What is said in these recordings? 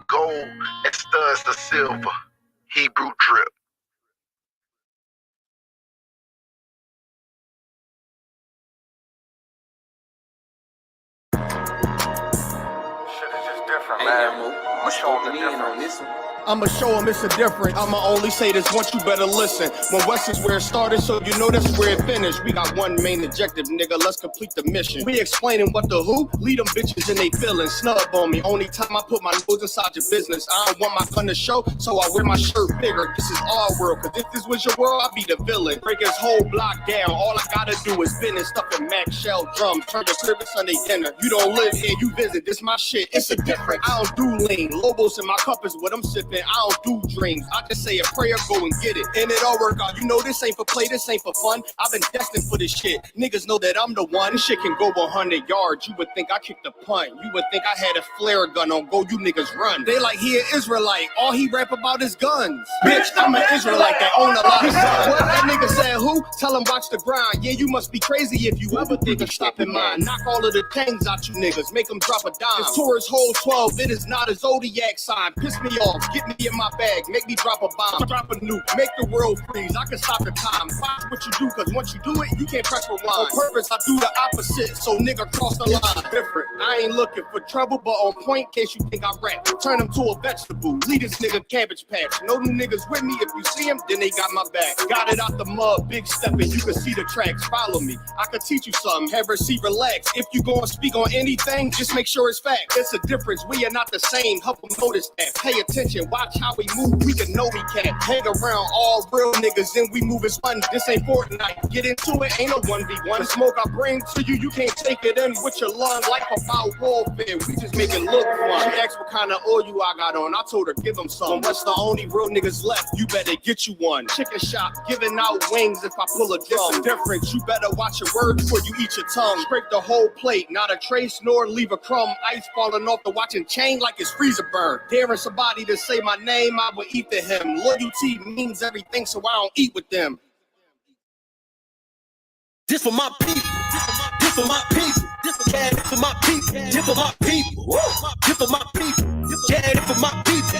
gold and studs of silver. Hebrew drip. Shit is just different, man. I'm showing the difference. I'ma show them it's a difference. I'ma only say this once, you better listen. When West is where it started, so you know that's where it finished. We got one main objective, nigga, let's complete the mission. We explaining what the who, lead them bitches and they feelings. Snub on me, only time I put my nose inside your business. I don't want my gun to show, so I wear my shirt bigger. This is our world, cause if this was your world, I'd be the villain. Break his whole block down, all I gotta do is business. Stuff in Mac Shell drums, turn the service Sunday dinner. You don't live here, you visit, this my shit, it's a difference. I don't do lean, Lobos in my cup is what I'm sipping. I don't do dreams, I just say a prayer, go and get it. And it all work out, you know this ain't for play, this ain't for fun. I've been destined for this shit, niggas know that I'm the one. This shit can go 100 yards, you would think I kicked a punt. You would think I had a flare gun on go, you niggas run. They like he an Israelite, all he rap about is guns. Bitch, I'm an Israelite that own a lot of guns. What that nigga said who? Tell him watch the grind. Yeah, you must be crazy if you ever think of stopping mine. Knock all of the things out you niggas, make them drop a dime. This Taurus hole 12, it is not a zodiac sign. Piss me off, get me in my bag, make me drop a bomb, drop a nuke, make the world freeze. I can stop the time. Watch what you do, cause once you do it, you can't press rewind. On purpose, I do the opposite, so nigga cross the line. Different. I ain't looking for trouble, but on point, in case you think I rap. Turn him to a vegetable. Lead this nigga cabbage patch. No new niggas with me. If you see him, then they got my back. Got it out the mud, big stepping. You can see the tracks. Follow me. I can teach you something. Have her see, relax. If you gonna speak on anything, just make sure it's fact. It's a difference. We are not the same. Help them notice that. Pay attention. Watch how we move. We can know we can't hang around all real niggas and we move as fun. This ain't Fortnite. Get into it. Ain't no 1v1. The smoke I bring to you, you can't take it in with your lung. Life about warfare. We just make it look fun. She asked what kind of oil I got on. I told her give them some. What's the only real niggas left? You better get you one. Chicken shop giving out wings if I pull a drum. It's a difference. You better watch your words before you eat your tongue. Scrape the whole plate, not a trace nor leave a crumb. Ice falling off the watching chain like it's freezer burn. Daring somebody to say my name, I would eat to him. Loyalty means everything, so I don't eat with them. This for my people. This for my people. This for my people. This for my people. This for my people. Yeah, this for my people.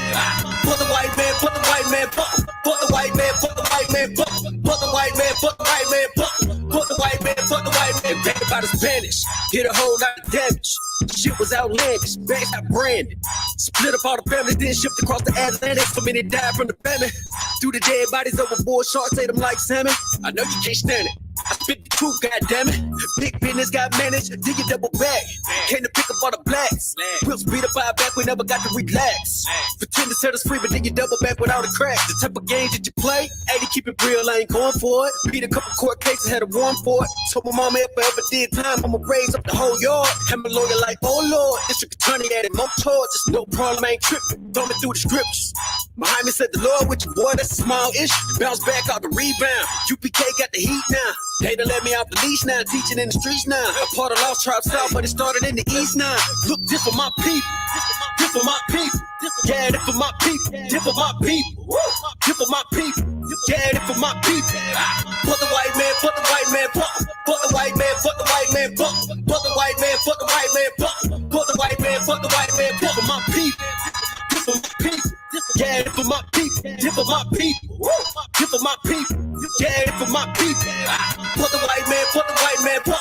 For the white man, for the white man, for the white man, for the white man, for the white man, for the white man, for the white man, for the white man. Back about the Spanish, did a whole lot of damage. Shit was outlandish, bags got branded. Split up all the families, then shipped across the Atlantic. So many died from the famine. Threw the dead bodies overboard, sharks ate them like salmon. I know you can't stand it. I spit the truth, goddammit. Big business got managed, did you double back? Came to pick up all the blacks. We'll speed up our back, we never got to relax. Pretend to set us free, but then you double back without a crack. The type of games that you play, 80 keep it real, I ain't going for it. Beat a couple court cases, had a warrant for it. Told my mama if I ever did time, I'ma raise up the whole yard. Had my lawyer like, oh Lord, district attorney added more charges. No problem, I ain't tripping. Throw me through the scriptures. Behind me said the Lord with you, boy, that's a small issue. Bounce back out the rebound. UPK got the heat now. They done let me off the leash now, teaching in the streets now. A part of Lost Tribe South, but it started in the East now. Look, this for my people. This for my people. Yeah, this for my people. This for my people. This for my people. Yeah, this for my people. For the white man, for the white man, for the white man, for the white man, for the white man, for the white man, for the white man, for the white man, for my people. This for my people. Yeah, this for my people. This for my people. This for my people. Yeah, this for my people. For the white man, for the white man, for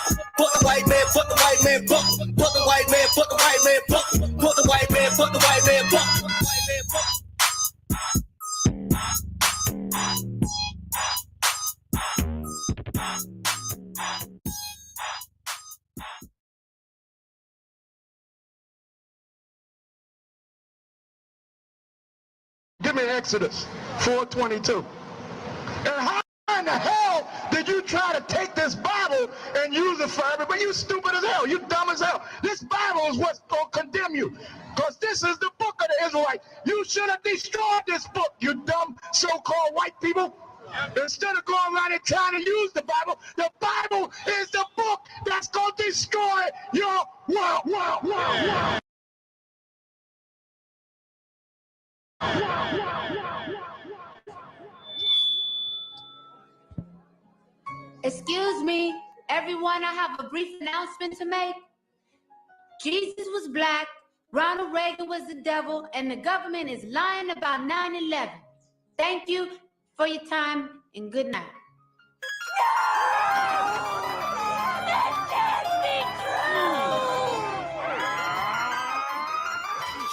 the white man, for the white man, for the white man, for the white man, for the white man, for the white man, for the white man. Give me Exodus 4:22. And how in the hell did you try to take this Bible and use it for everybody? You stupid as hell. You dumb as hell. This Bible is what's going to condemn you. Because this is the book of the Israelite. You should have destroyed this book, you dumb so-called white people. Instead of going around and trying to use the Bible is the book that's going to destroy your world. Excuse me, everyone, I have a brief announcement to make. Jesus was black, Ronald Reagan was the devil, and the government is lying about 9/11. Thank you for your time, and good night.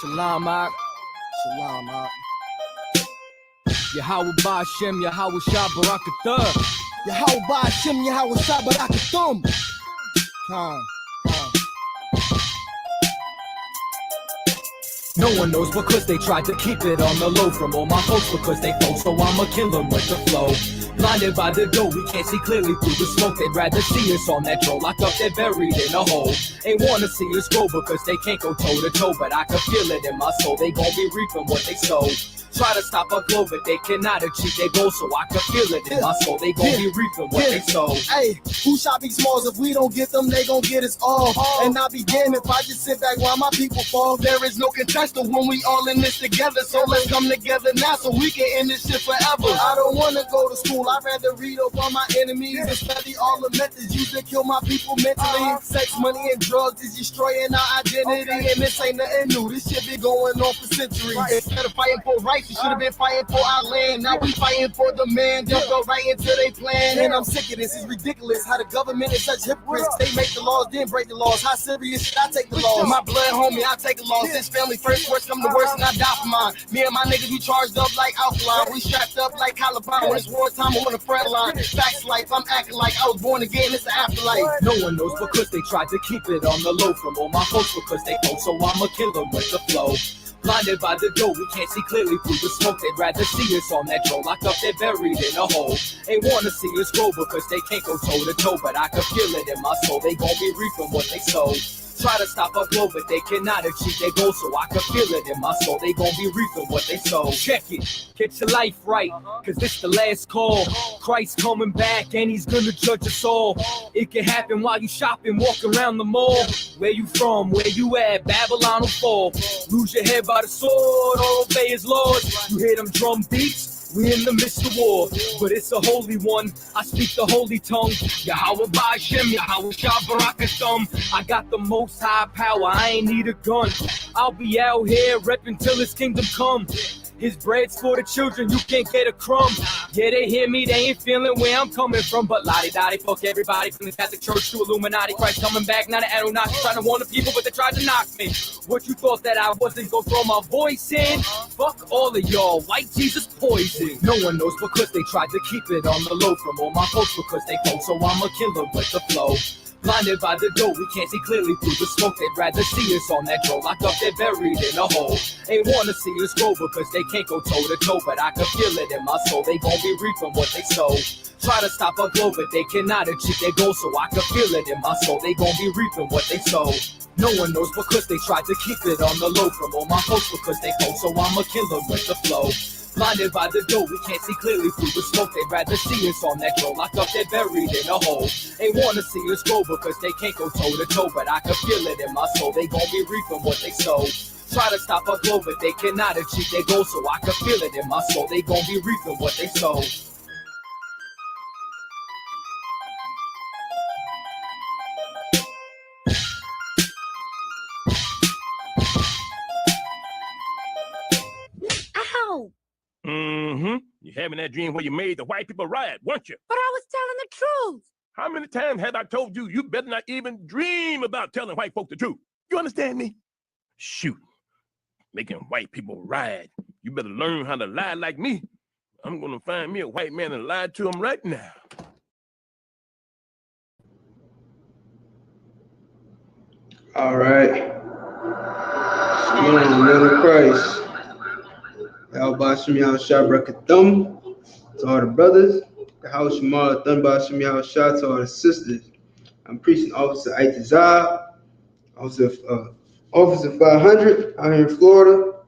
Shalom, Ak. Shalom, Ak. Yahweh Ba'Shem, Yahweh Shabarakathah. Yahweh Ba'Shem, Yahweh Shabarakathum. No one knows because they tried to keep it on the low from all my folks because they folk, so I'ma kill them with the flow. Blinded by the dough, we can't see clearly through the smoke. They'd rather see us on that troll, locked up, they're buried in a hole. Ain't wanna see us grow because they can't go toe to toe, but I can feel it in my soul. They gon' be reaping what they sow. Try to stop our glow, but they cannot achieve their goal, so I can feel it in my soul. They gon' be reaping what they sow. Hey, who shall be smalls? If we don't get them, they gon' get us all. And I'll be damned if I just sit back while my people fall. There is no contestant when we all in this together, so let's come together now so we can end this shit forever. I don't wanna go to school, I'd rather read up on my enemies and study all the methods used to kill my people mentally. Sex, money, and drugs is destroying our identity, and this ain't nothing new. This shit been going on for centuries. Instead of fighting for rights, we should have been fighting for our land. Now we fighting for the man. Just go right into their plan. And I'm sick of this. It's ridiculous how the government is such hypocrites. They make the laws, then break the laws. How serious should I take the laws? My blood, homie, I take the laws. This family first, worst come to worst, and I die for mine. Me and my niggas, we charged up like alkaline. We strapped up like Columbine. When it's wartime, I'm on the front line. Facts life, I'm acting like I was born again. It's the afterlife. No one knows because they tried to keep it on the low from all my folks because they folk, so I'ma kill them with the flow. Blinded by the dough, we can't see clearly through the smoke. They'd rather see us on that troll, locked up, they're buried in a hole. Ain't wanna see us grow because they can't go toe to toe, but I can feel it in my soul. They gon' be reaping what they sow. Try to stop our glow, but they cannot achieve their goal, so I can feel it in my soul. They gon' be reaping what they sow. Check it, get your life right, cause this the last call. Christ coming back and he's gonna judge us all. It can happen while you shopping, walk around the mall. Where you from, where you at, Babylon will fall. Lose your head by the sword or obey his laws. You hear them drum beats? We in the midst of war, but it's a holy one. I speak the holy tongue. Yahweh Ba'Shem, Yahweh Shabarakathum. I got the most high power, I ain't need a gun. I'll be out here repping till his kingdom come. His bread's for the children, you can't get a crumb. Yeah, they hear me, they ain't feeling where I'm coming from. But la-di-da-di, fuck everybody from the Catholic Church to Illuminati. Christ coming back, not an Anunnaki trying to warn the people, but they tried to knock me. What you thought that I wasn't gonna throw my voice in? Fuck all of y'all, white Jesus poison. No one knows because they tried to keep it on the low from all my folks because they folk, so I'ma kill them with the flow. Blinded by the dough, we can't see clearly through the smoke. They'd rather see us on that troll, locked up, they're buried in a hole. Ain't wanna see us grow because they can't go toe to toe, but I can feel it in my soul. They gon' be reaping what they sow. Try to stop our glow, but they cannot achieve their goal, so I can feel it in my soul. They gon' be reaping what they sow. No one knows because they tried to keep it on the low from all my folks because they folk, so I'ma kill them with the flow. Blinded by the dough, we can't see clearly through the smoke. They'd rather see us on that troll, locked up, they're buried in a hole. Ain't wanna see us grow because they can't go toe to toe, but I can feel it in my soul. They gon' be reaping what they sow. Try to stop our glow, but they cannot achieve their goal, so I can feel it in my soul. They gon' be reaping what they sow. Ow! Mm-hmm. You're having that dream where you made the white people riot, weren't you? But I was telling the truth. How many times have I told you, you better not even dream about telling white folk the truth? You understand me? Shoot. Making white people riot. You better learn how to lie like me. I'm gonna find me a white man and lie to him right now. All right. Shalom, man of Christ. Yahweh Shem Yahweh Shabarakathum to all the brothers. Yahweh Shema Thunba Shem Yahweh Shah to all the sisters. I'm preaching Officer Itazah, Officer 500 out here in Florida.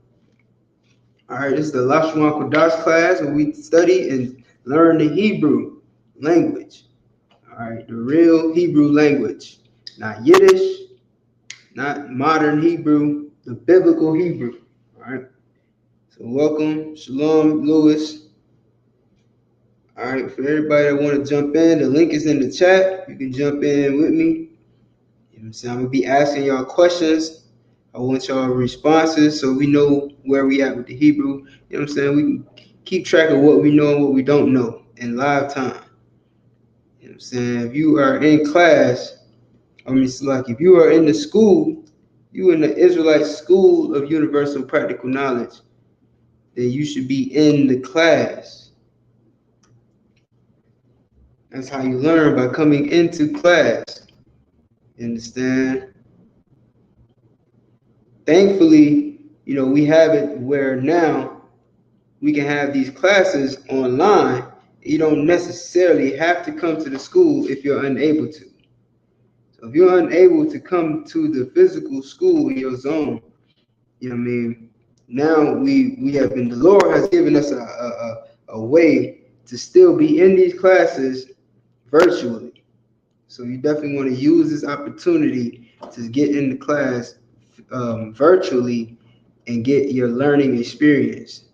All right, this is the Lashawan Qadash class where we study and learn the Hebrew language. All right, the real Hebrew language, not Yiddish, not modern Hebrew, the biblical Hebrew. All right. So welcome, Shalom, Lewis. All right, for everybody that want to jump in, the link is in the chat. You can jump in with me. You know what I'm saying? I'm gonna be asking y'all questions I want y'all responses so we know where we at with the Hebrew. You know what I'm saying? We can keep track of what we know and what we don't know in live time. You know what I'm saying? If you are in class, I mean, it's like if you are in the school, you in the Israelite School of Universal Practical Knowledge, then you should be in the class. That's how you learn, by coming into class. You understand? Thankfully, we have it where now we can have these classes online. You don't necessarily have to come to the school if you're unable to. So if you're unable to come to the physical school in your zone, now we have been, the Lord has given us a way to still be in these classes virtually. So you definitely want to use this opportunity to get into class virtually and get your learning experience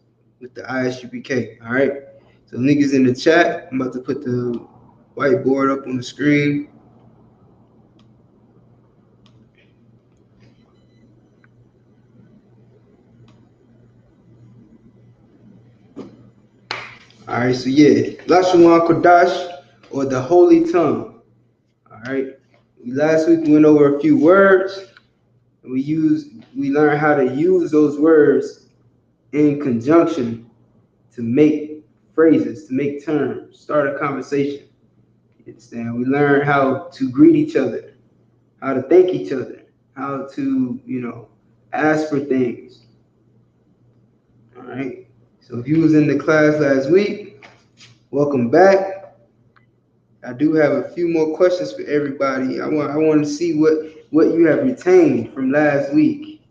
with the I.S.U.P.K. All right. So link is in the chat. I'm about to put the whiteboard up on the screen. All right. So yeah, Lashawan Qadash, or the Holy Tongue. All right. Last week we went over a few words. And we learned how to use those words in conjunction to make phrases, to make terms, start a conversation. You understand? We learn how to greet each other, how to thank each other, how to, ask for things. All right. So if you was in the class last week, welcome back. I do have a few more questions for everybody. I want to see what you have retained from last week.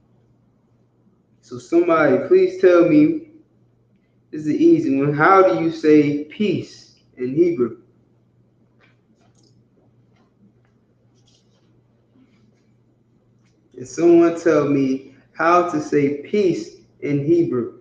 So somebody, please tell me. This is an easy one. How do you say peace in Hebrew? And someone tell me how to say peace in Hebrew.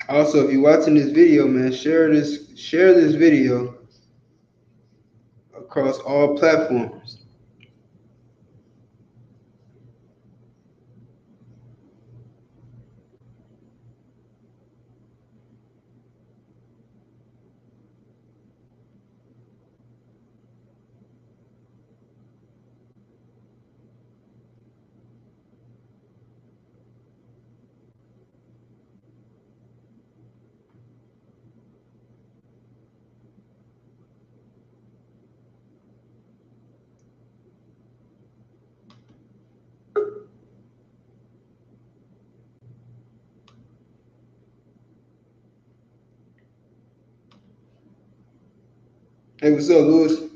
Also, if you're watching this video, man, share this video across all platforms. Hey, what's up, Louis?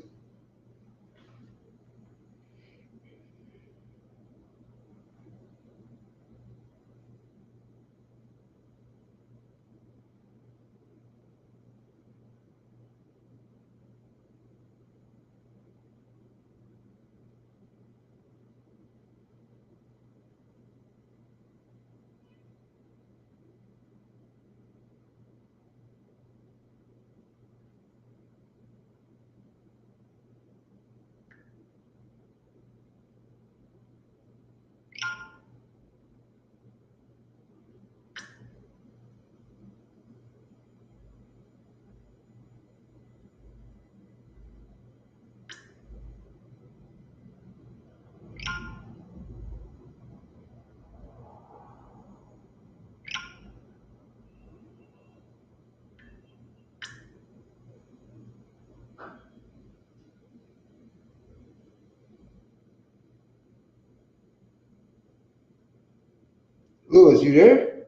Louis, you there?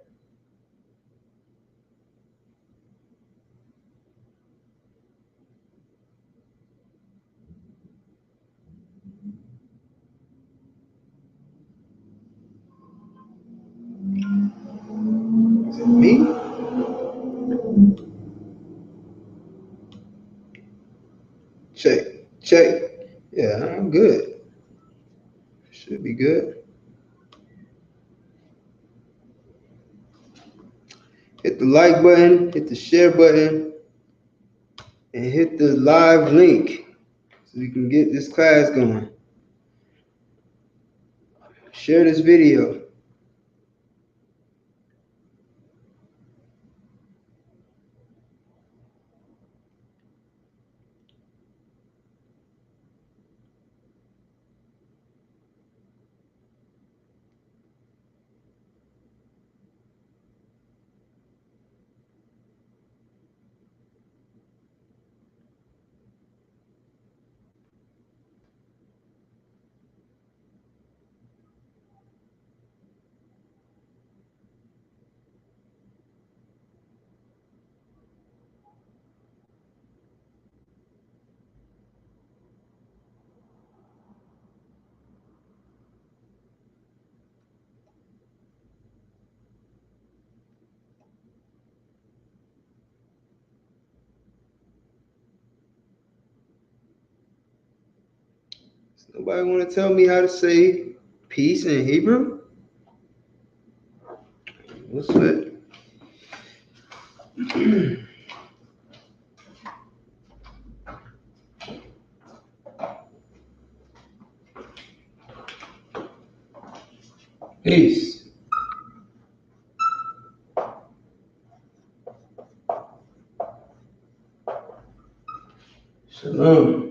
Is it me? Check. Yeah, I'm good. Should be good. Hit the like button, hit the share button, and hit the live link so we can get this class going. Share this video. Nobody want to tell me how to say peace in Hebrew? What's that? Peace. Shalom.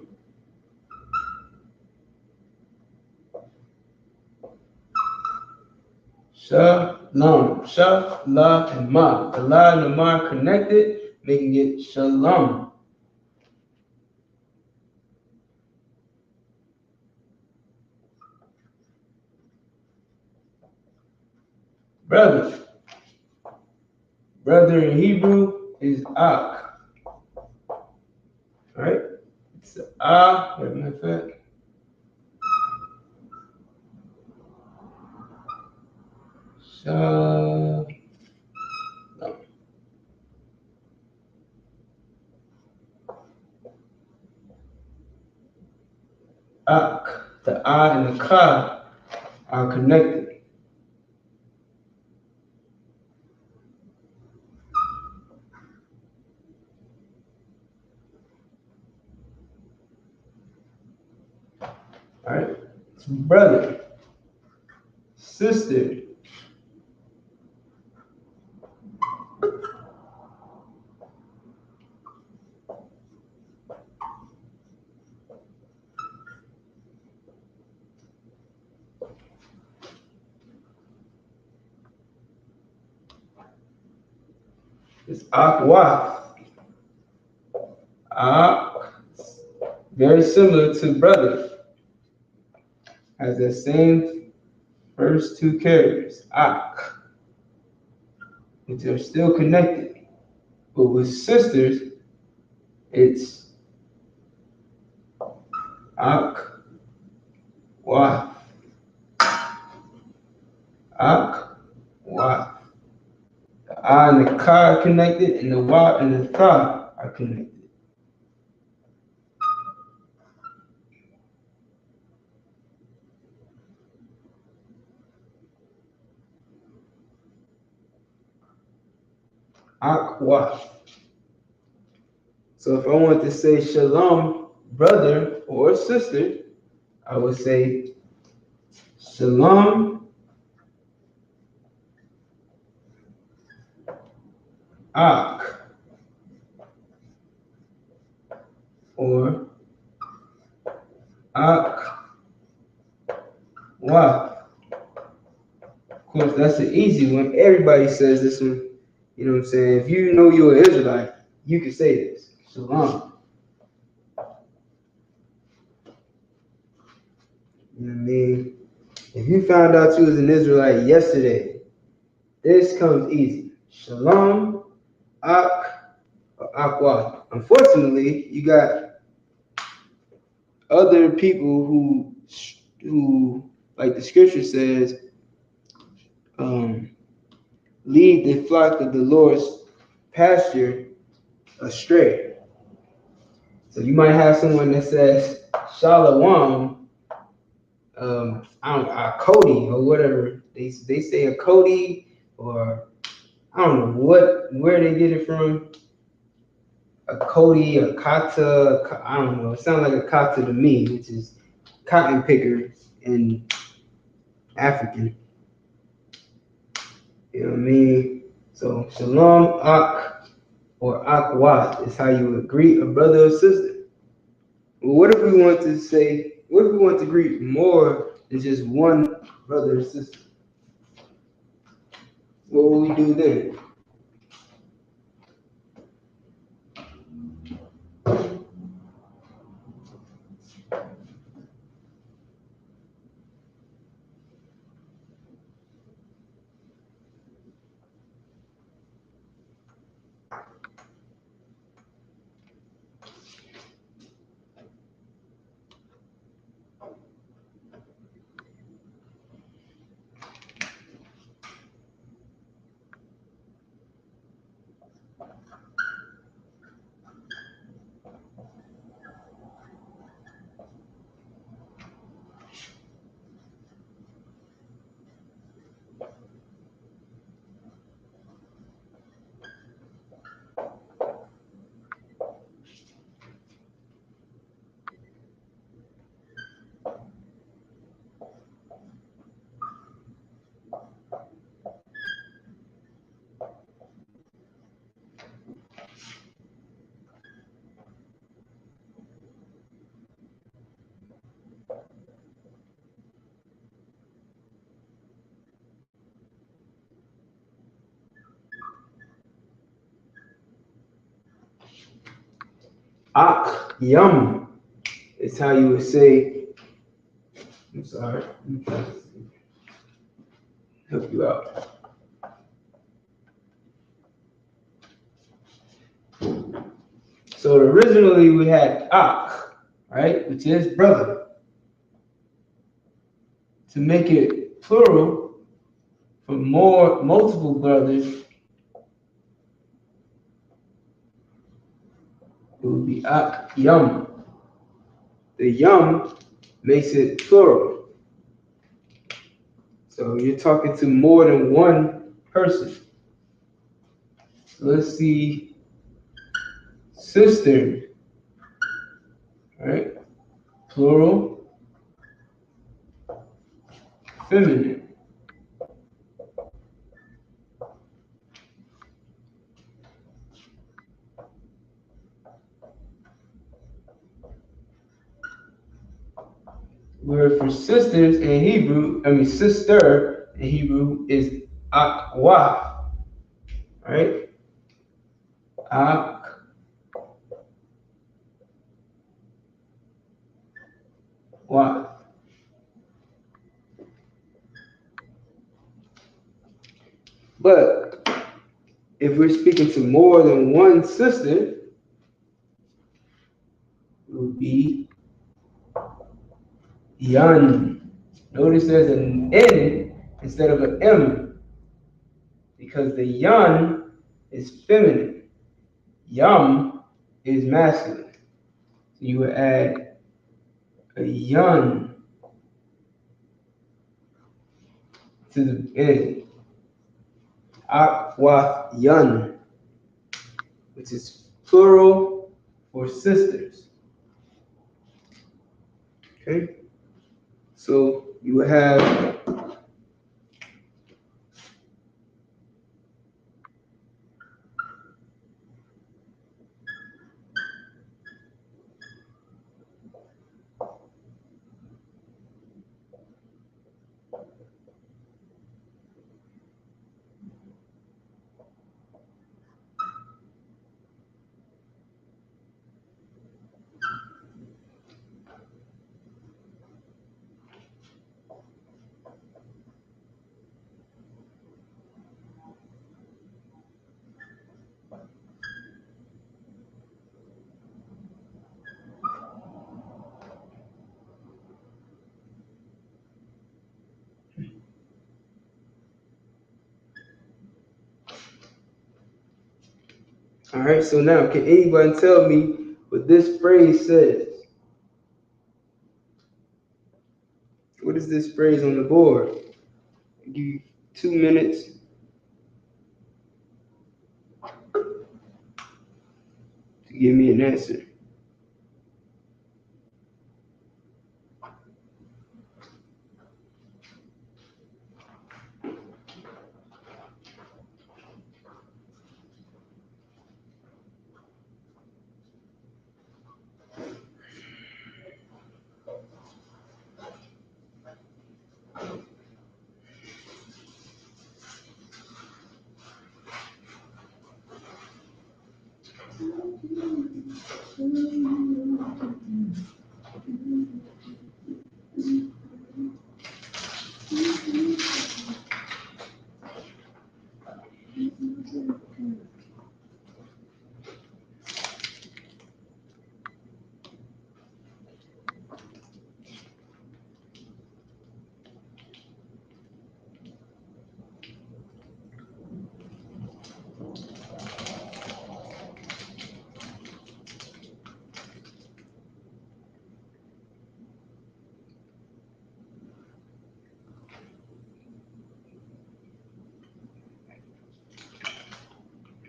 Shalom. Shah, la, and ma. The la and the ma are connected, making it shalom. Brother. Brother in Hebrew is ak. Right? It's a, wait a minute. Shalom. Ak. The a and the ka are connected. All right? It's brother. Sister. It's akwa. Ak. Very similar to brother. Has the same first two characters. Ak. Which are still connected. But with sisters, it's ak. Wa. Ak. Wa. The I and the ka are connected, and the wa and the tha are connected. Akwa. So if I want to say shalom, brother or sister, I would say shalom ak, or ak wa. Of course, that's an easy one. Everybody says this one. You know what I'm saying? If you know you're an Israelite, you can say this. Shalom. You know what I mean? If you found out you was an Israelite yesterday, this comes easy. Shalom, ak, or akwa. Unfortunately, you got other people who, like the scripture says, lead the flock of the Lord's pasture astray. So you might have someone that says Shalom, I don't know, a Cody or whatever. They say a Cody, or I don't know where they get it from. A Cody, a Kata, I don't know. It sounds like a Kata to me, which is cotton picker in African. You know what I mean? So Shalom Ak or Akwat is how you would greet a brother or sister. Well, what if we want to say, what if we want to greet more than just one brother or sister? What will we do then? Ak Yum is how you would say, I'm sorry, help you out. So originally we had Ak, right, which is brother. To make it plural for multiple brothers, it would be Ak Yum. The Yum makes it plural. So you're talking to more than one person. So let's see, sister, right? Plural, feminine. Word for sisters in Hebrew, sister in Hebrew is akwa, right? Akwa. But if we're speaking to more than one sister, it would be yan. Notice there's an N instead of an M, because the yan is feminine. Yum is masculine. So you would add a yan to the end. Akwa yan, which is plural for sisters. Okay? So you would have all right, so now can anybody tell me what what this phrase says. What is this phrase on the board? I'll give you 2 minutes to give me an answer.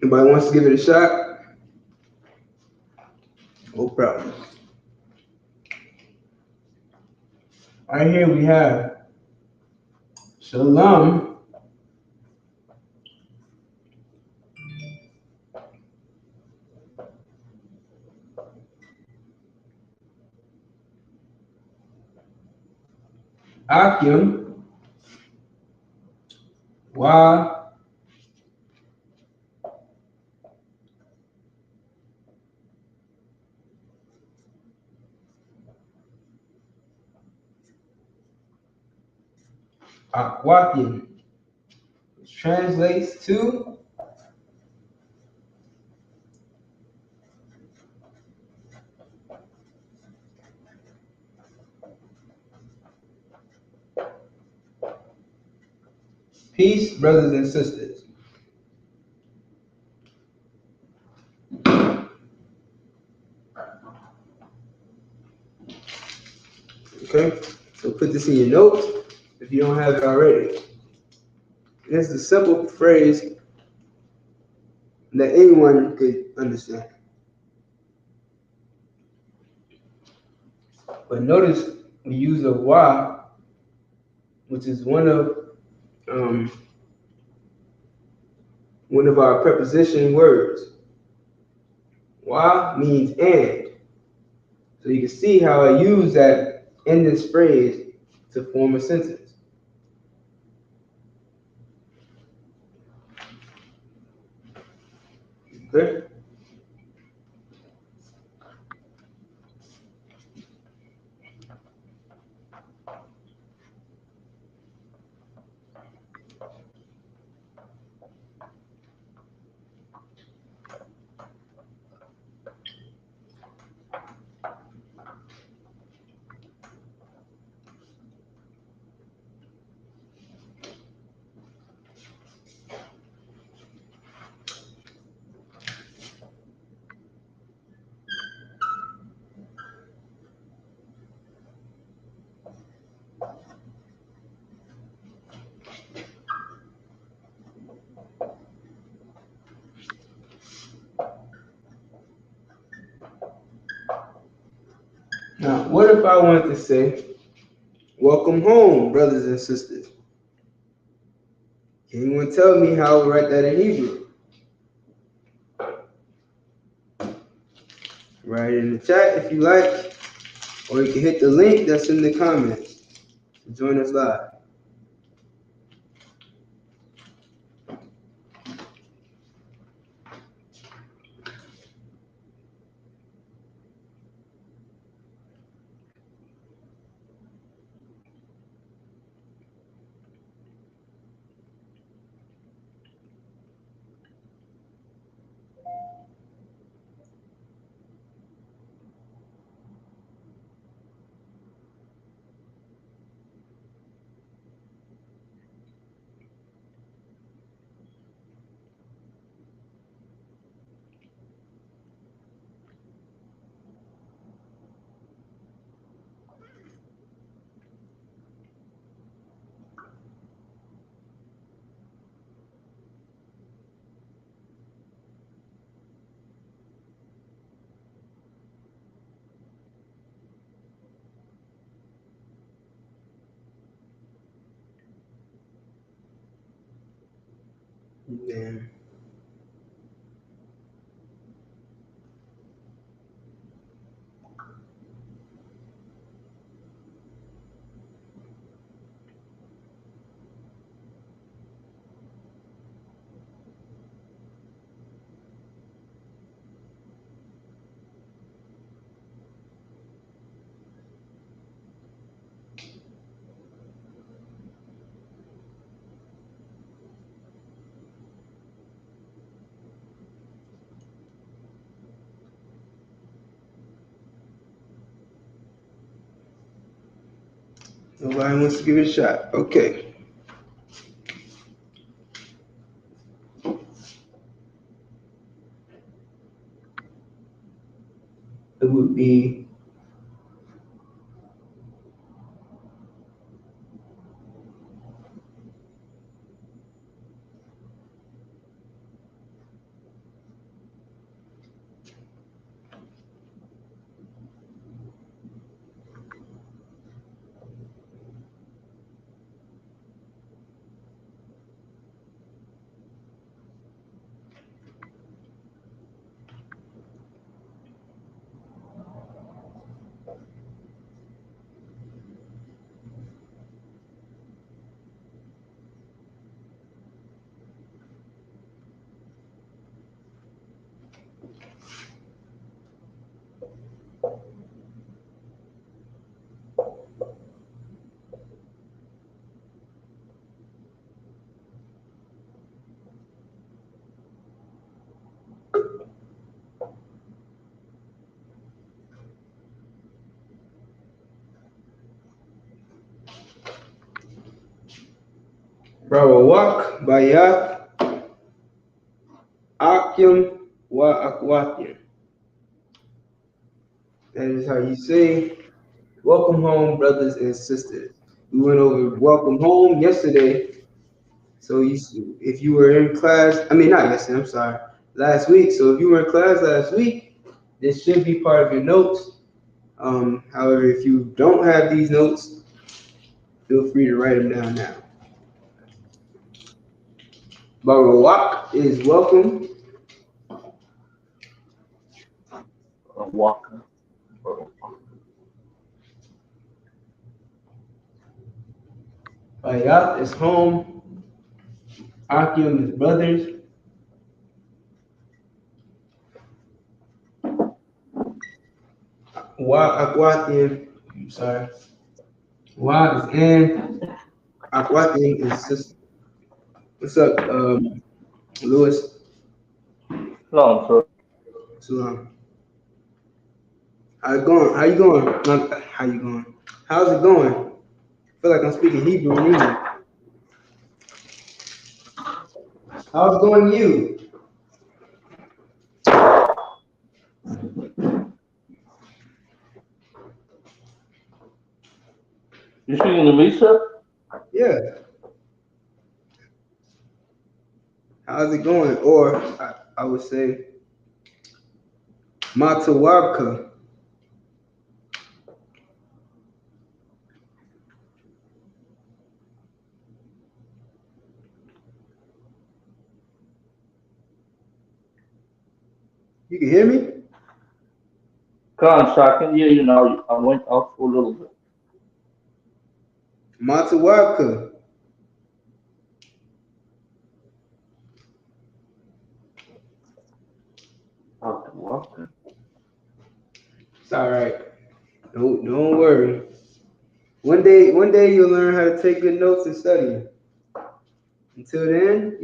Anybody wants to give it a shot? No problem. Right here we have Shalom. Akim. Wa. Akwakim, which translates to peace, brothers and sisters. Okay, so put this in your notes if you don't have it already. This is a simple phrase that anyone could understand. But notice we use a wa, which is one of our preposition words. Wa means and. So you can see how I use that in this phrase to form a sentence. Okay? Now, what if I wanted to say, welcome home, brothers and sisters? Can anyone tell me how I would write that in Hebrew? Write it in the chat if you like, or you can hit the link that's in the comments to join us live. Damn. Nobody wants to give it a shot. Okay. It would be Barawak Bayat Akim Wa Akwatian. That is how you say welcome home, brothers and sisters. We went over welcome home yesterday. So if you were in class, I mean not yesterday, I'm sorry, last week. So if you were in class last week, this should be part of your notes. However, if you don't have these notes, feel free to write them down now. Barawak is welcome. Walker. Bayat is home. Akim is brothers. Wa Akwatian, I'm sorry. Wa is and Akwatian is sister. What's up, Lewis? Shalom, sir. Salam. How you going? How you going? How you going? How's it going? I feel like I'm speaking Hebrew and English. How's it going to you? You speaking to me, sir? Yeah. How's it going? Or I would say Matawabka. You can hear me? Con, so I can hear you now. I went out for a little bit. Matawabka. Walker. It's all right. Don't worry. One day you'll learn how to take good notes and study. Until then,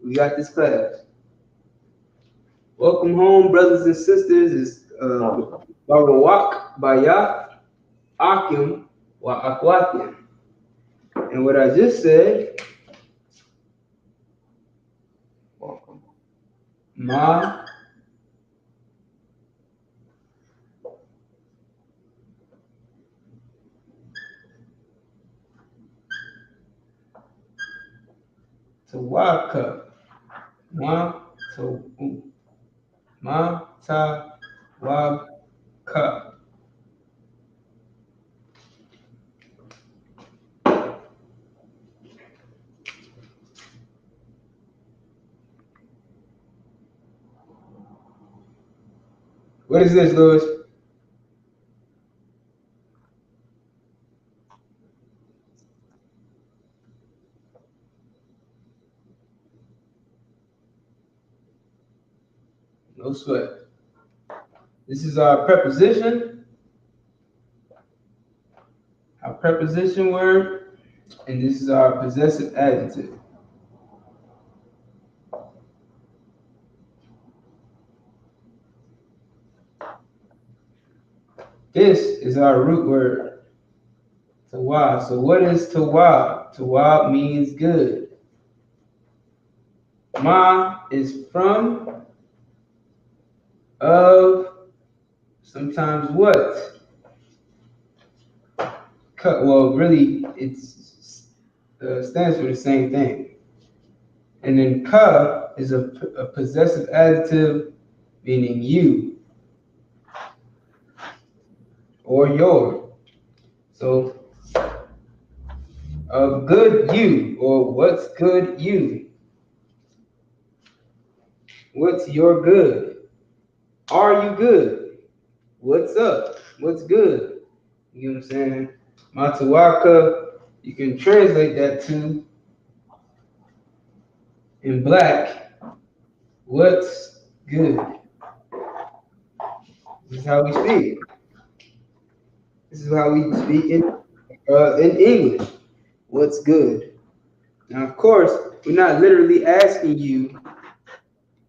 we got this class. Welcome home, brothers and sisters. It's Barawak Bayat Akim Wa Akwatian. And what I just said, Welcome. Ma Tawaka. Ma Ta Wabka. What is this, Louis? No sweat. This is our preposition word, and this is our possessive adjective. This is our root word, tawab. So what is tawab? Tawab means good. Ma is from, of, sometimes what? Well, really, it stands for the same thing. And then ka is a possessive adjective meaning you or your. So, a good you, or what's good you? What's your good? Are you good? What's up? What's good? You know what I'm saying? Matawaka, you can translate that to, in black, what's good? This is how we speak. This is how we speak in English. What's good? Now, of course, we're not literally asking you,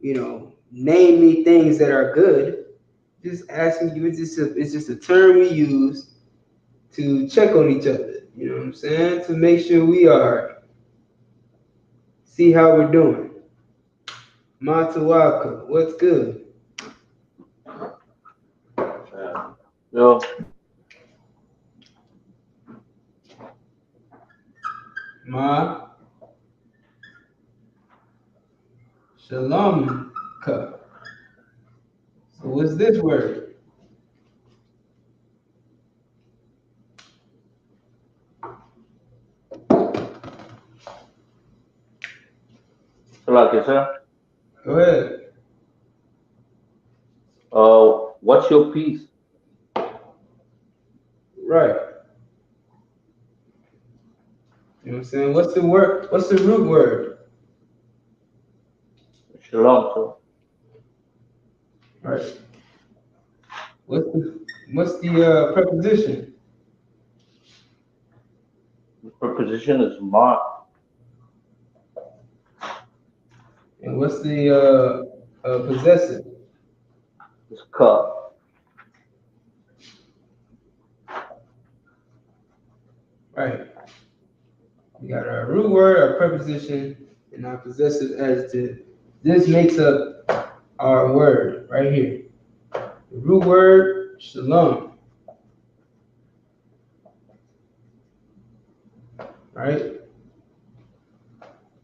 name me things that are good. Just asking you, it's just a term we use to check on each other. You know what I'm saying? To make sure we see how we're doing. Matawaka, what's good? Yo. Ma Shalom ka. So what's this word? Like you said. Go ahead. What's your piece? Right. You know what I'm saying? What's the word? What's the root word? Shalom, so. Right. What's the preposition? The preposition is ma. And what's the possessive? It's ka. Right. We got our root word, our preposition, and our possessive adjective. This makes up our word right here. The root word, shalom. Right?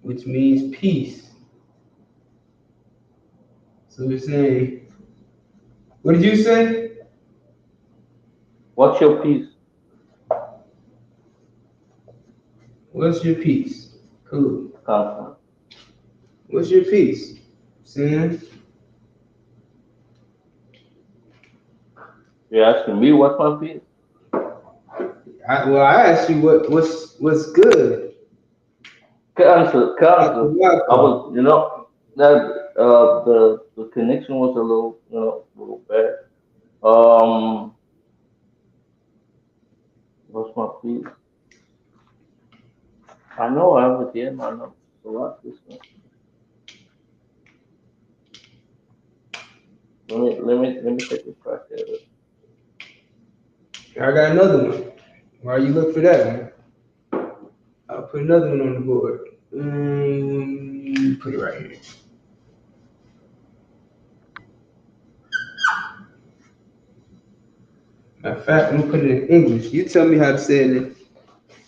Which means peace. So we're saying, what did you say? What's your piece? What's your peace? Cool. Constant. What's your peace? Saying? You're asking me what's my piece? I asked you what's good. Answer. I was, that the connection was a little bad. What's my piece? I know I have it here. I know. So watch this one. Let me take a crack at it. I got another one. While you look for that one, I'll put another one on the board. Put it right here. Matter of fact, I'm gonna put it in English. You tell me how to say it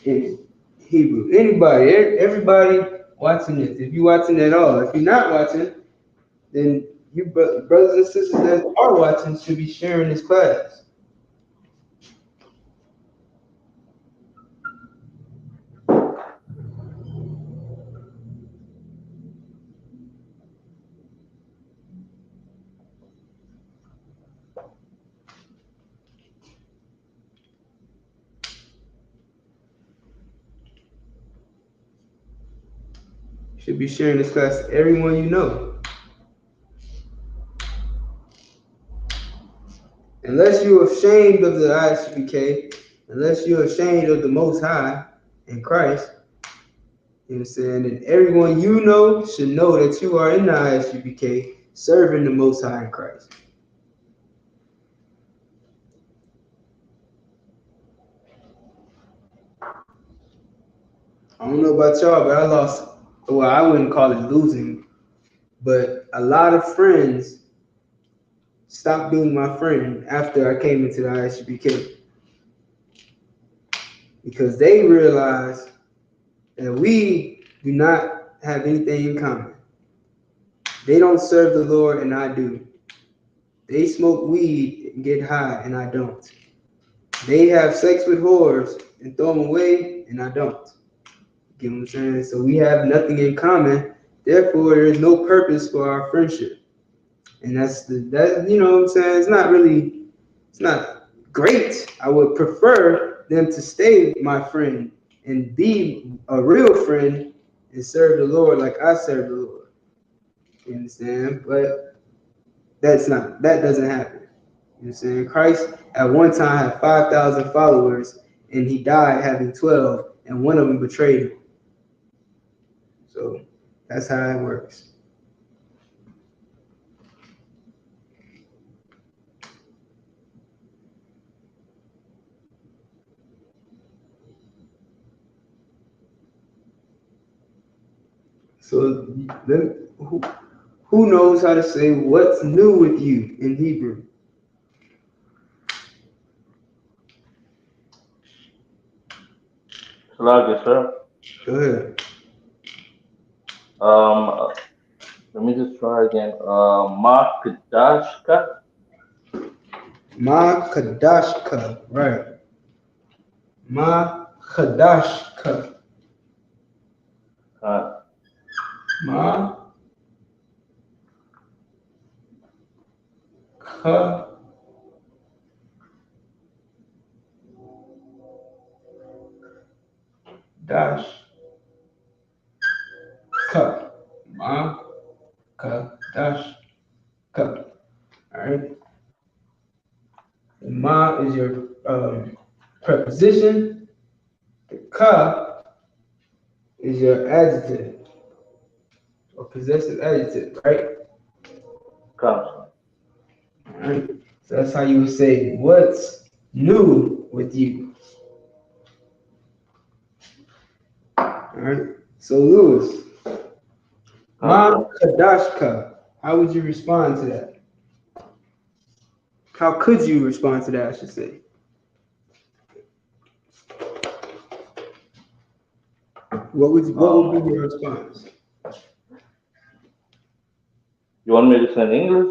in Hebrew. Anybody, everybody watching this. If you're watching at all, if you're not watching, then you brothers and sisters that are watching should be sharing this class. You should be sharing this class to everyone you know. Unless you're ashamed of the I.S.U.P.K, unless you're ashamed of the Most High in Christ, you know what I'm saying? And everyone you know should know that you are in the I.S.U.P.K serving the Most High in Christ. I don't know about y'all, but I lost, well, I wouldn't call it losing, but a lot of friends stopped being my friend after I came into the I.S.U.P.K because they realized that we do not have anything in common. They don't serve the Lord and I do. They smoke weed and get high and I don't. They have sex with whores and throw them away and I don't. You get what I'm saying? So we have nothing in common. Therefore, there is no purpose for our friendship. And that, you know what I'm saying? It's not great. I would prefer them to stay my friend and be a real friend and serve the Lord like I serve the Lord. You understand? But that doesn't happen. You know what I'm saying? Christ at one time had 5,000 followers and he died having 12 and one of them betrayed him. So that's how it works. So who knows how to say what's new with you in Hebrew? Salaam, sir. Go ahead. Let me just try again. Ma Qadash. Ma Qadash, right. Ma Qadash. Ma Qadash. Ma Qadash. All right. Ma is your preposition. The ka is your adjective or possessive adjective, right? All right. So that's how you would say, what's new with you? All right. So Lewis, Ma Kadashka, how would you respond to that? How could you respond to that, I should say? What would be your response? You want me to say in English?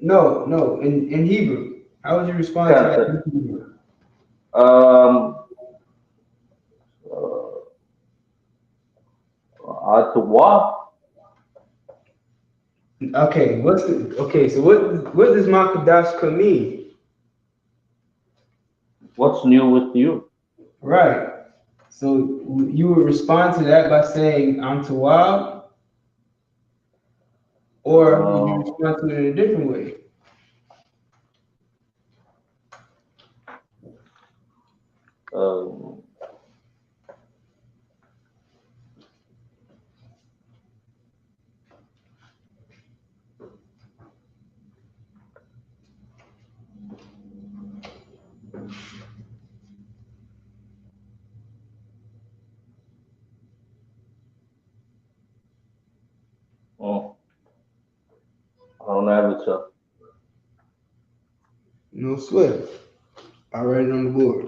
No, in Hebrew. How would you respond to that in Hebrew? Okay, so what does Makadashka mean? What's new with you? Right. So you would respond to that by saying I'm Tawab, or would you respond to it in a different way? I don't have it, sir. No sweat. I write it on the board.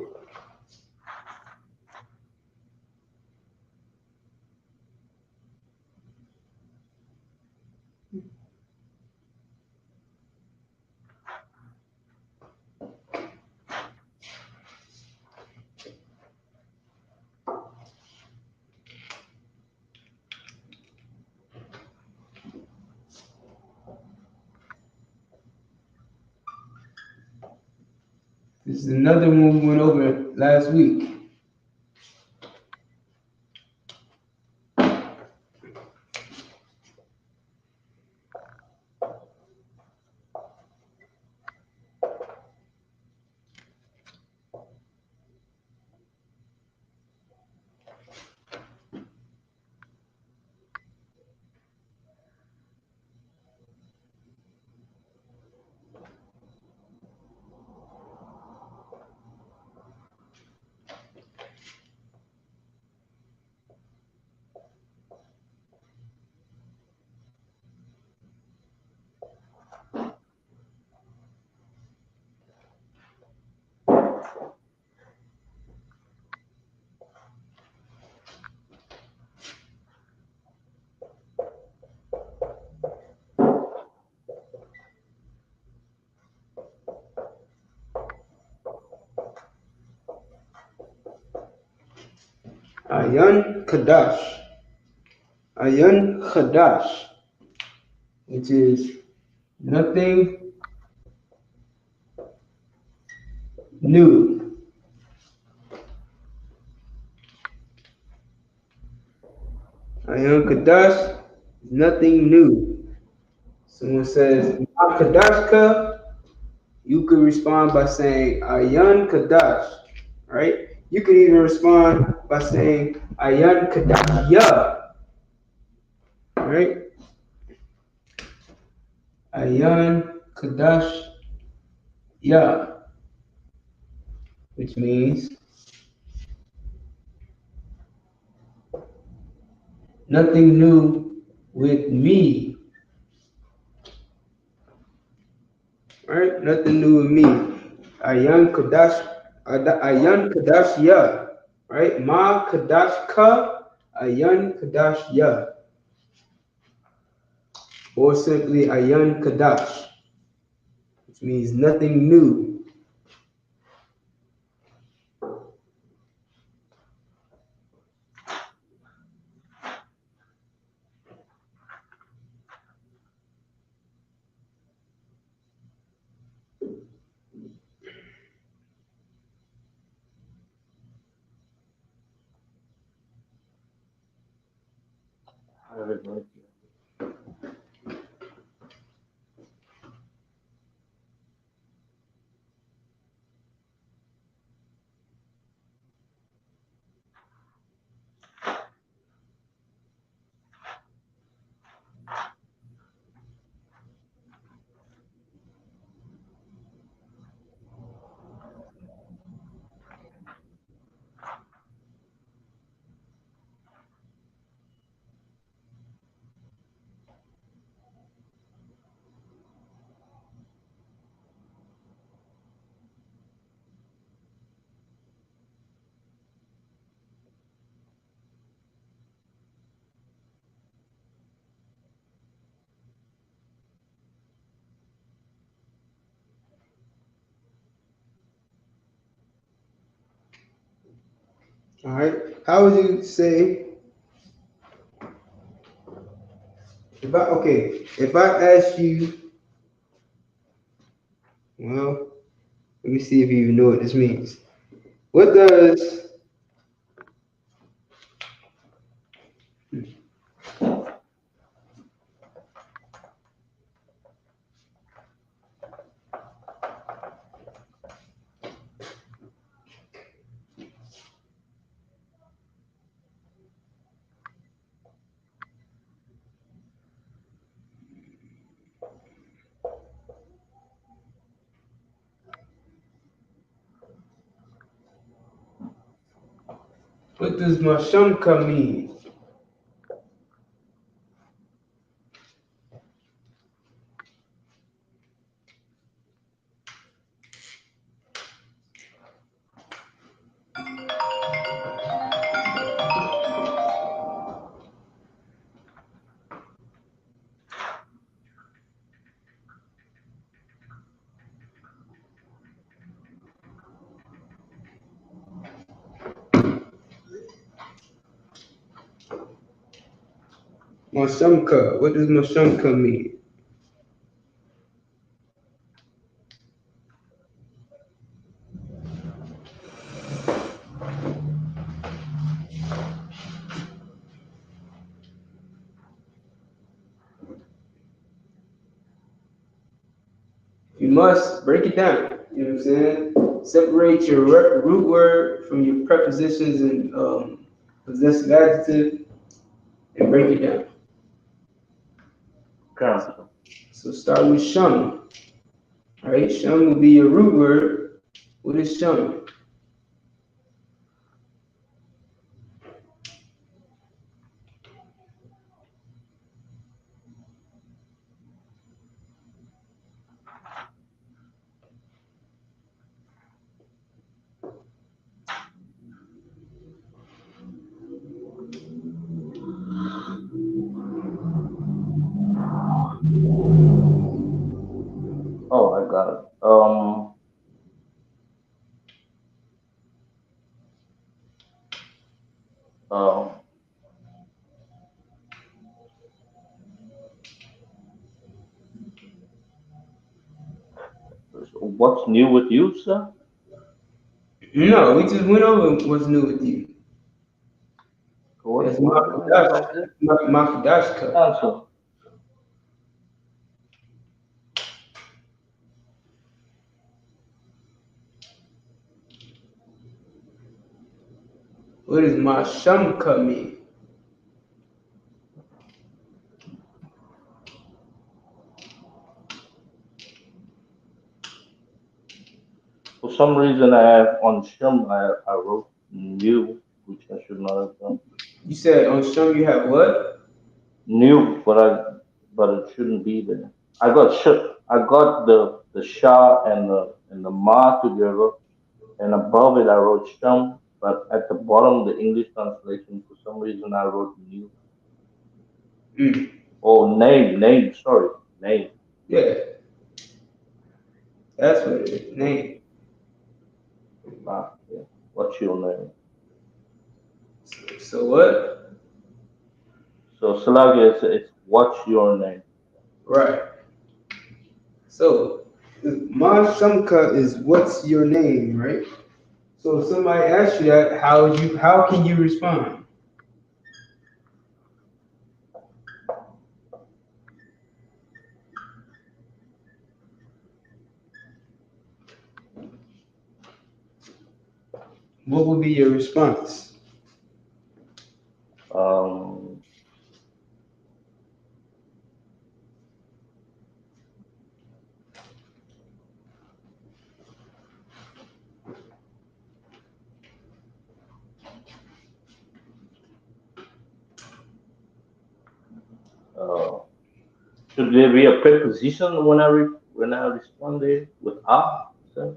This is another one we went over last week. Ayan Qadash. Ayan Qadash, which is nothing new. Ayan Qadash, nothing new. Someone says, Ma Qadashka, you could respond by saying Ayan Qadash, right? You could even respond by saying Ayan Qadash Ya, right? Ayan Qadash Ya, which means nothing new with me, right? Nothing new with me. Ayan Qadash, Ayan Qadash Ya, right? Ma Qadash Ka, Ayan Qadash Ya, or simply Ayan Qadash, which means nothing new. All right. How would you say if I ask you, well, let me see if you even know what this means. What does Mashamka mean? Mashamka. What does Mashamka mean? You must break it down. You know what I'm saying? Separate your root word from your prepositions and possessive adjective and break it down. Okay. So start with shum. All right, shum will be your root word. What is shum? Oh, I got it. Um, what's new with you, sir? No, we just went over what's new with you. What's That's new? About this? my Qadash cup. Answer. What does my Shamka mean? For some reason, I have on Shum, I wrote new, which I should not have done. You said on Shum you have what? New, but it shouldn't be there. I got the Shah and the Ma together, and above it I wrote Shum, but at the bottom the English translation for some reason I wrote new. Mm. Oh, name, sorry, name. Yeah, that's what it is. Name. Ah, yeah. What's your name? So what? So Salagia, it's what's your name? Right. So my Shamka is what's your name, right? So if somebody asks you that, how can you respond? What would be your response? Um, uh, should there be a preposition when when I respond there with ah? So,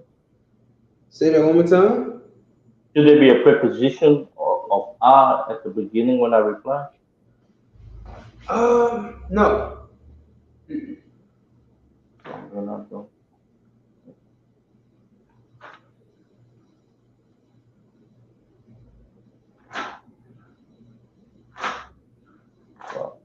Say that one more time. should there be a preposition of ah at the beginning when I reply? No. Then I don't. Well,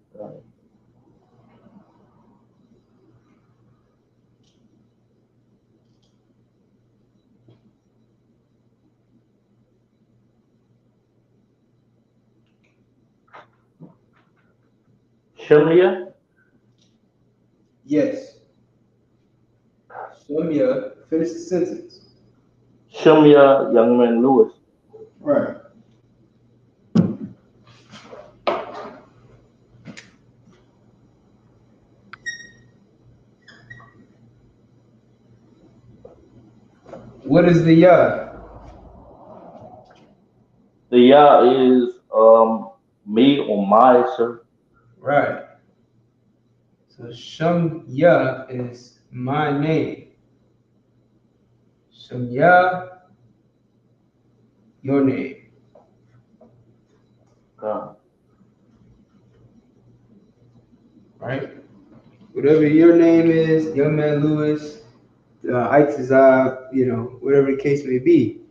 Shemya, Yes. Shamya, finish the sentence. Shemya, young man Lewis. Right. What is the ya? The ya is me or my, sir. Right. So Shamya is my name. Shamya, your name. Uh, Right? Whatever your name is, young man Lewis, Itazab, whatever the case may be,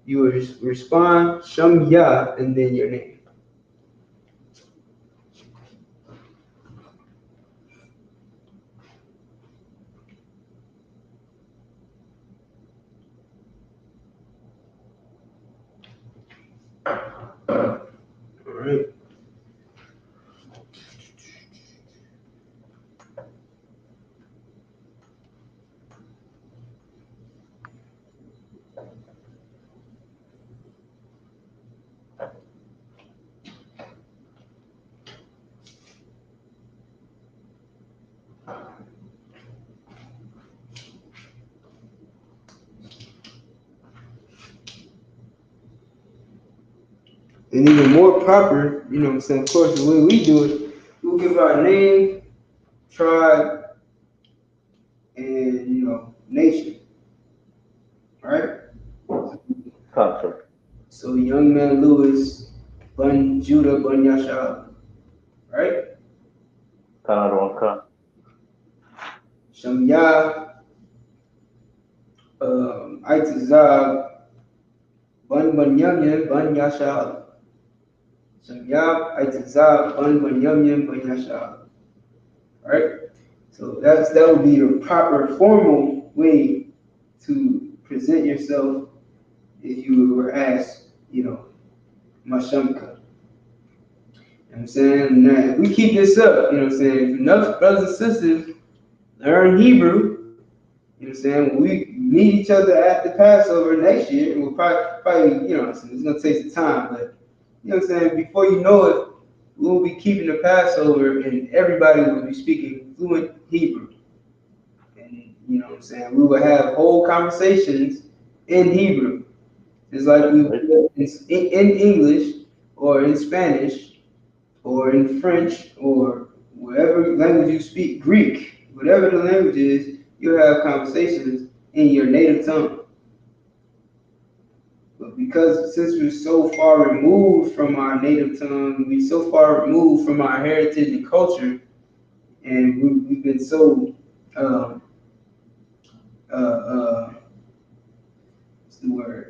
you will respond Shamya and then your name. All right. And even more proper, you know what I'm saying? Of course, the way we do it, we'll give our name, tribe, and nation. Right? Country. So young man Lewis, Bun Judah, Bun Yashab. Right? Kanaronka. Shamya, Itazab, Bun Bunyanyan, Bun Yashab. Shem Yah, Aitazah, Ban Yam Yam, Ban Yashab. Right? So that would be the proper formal way to present yourself if you were asked, Mashamka. You know what I'm saying? Now, if we keep this up, you know what I'm saying? If enough brothers and sisters learn Hebrew, you know what I'm saying? When we meet each other at the Passover next year, we'll probably, you know what I'm saying? It's going to take some time, but, you know what I'm saying? Before you know it, we'll be keeping the Passover and everybody will be speaking fluent Hebrew. And, you know what I'm saying? We will have whole conversations in Hebrew. It's like we in English or in Spanish or in French or whatever language you speak, Greek, whatever the language is, you'll have conversations in your native tongue. But since we're so far removed from our native tongue, we're so far removed from our heritage and culture, and we've been so what's the word?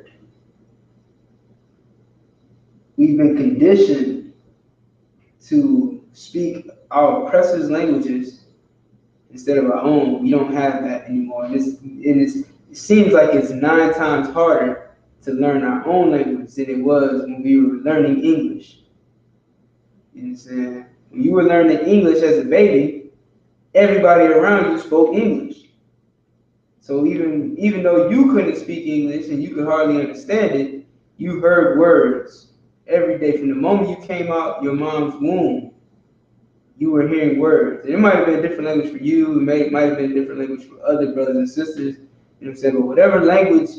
We've been conditioned to speak our oppressors' languages instead of our own. We don't have that anymore. It seems like it's 9 times harder to learn our own language than it was when we were learning English. You know what I'm saying? When you were learning English as a baby, everybody around you spoke English. So even though you couldn't speak English and you could hardly understand it, you heard words every day. From the moment you came out your mom's womb, you were hearing words. And it might have been a different language for you. It might have been a different language for other brothers and sisters. You know what I'm saying? But whatever language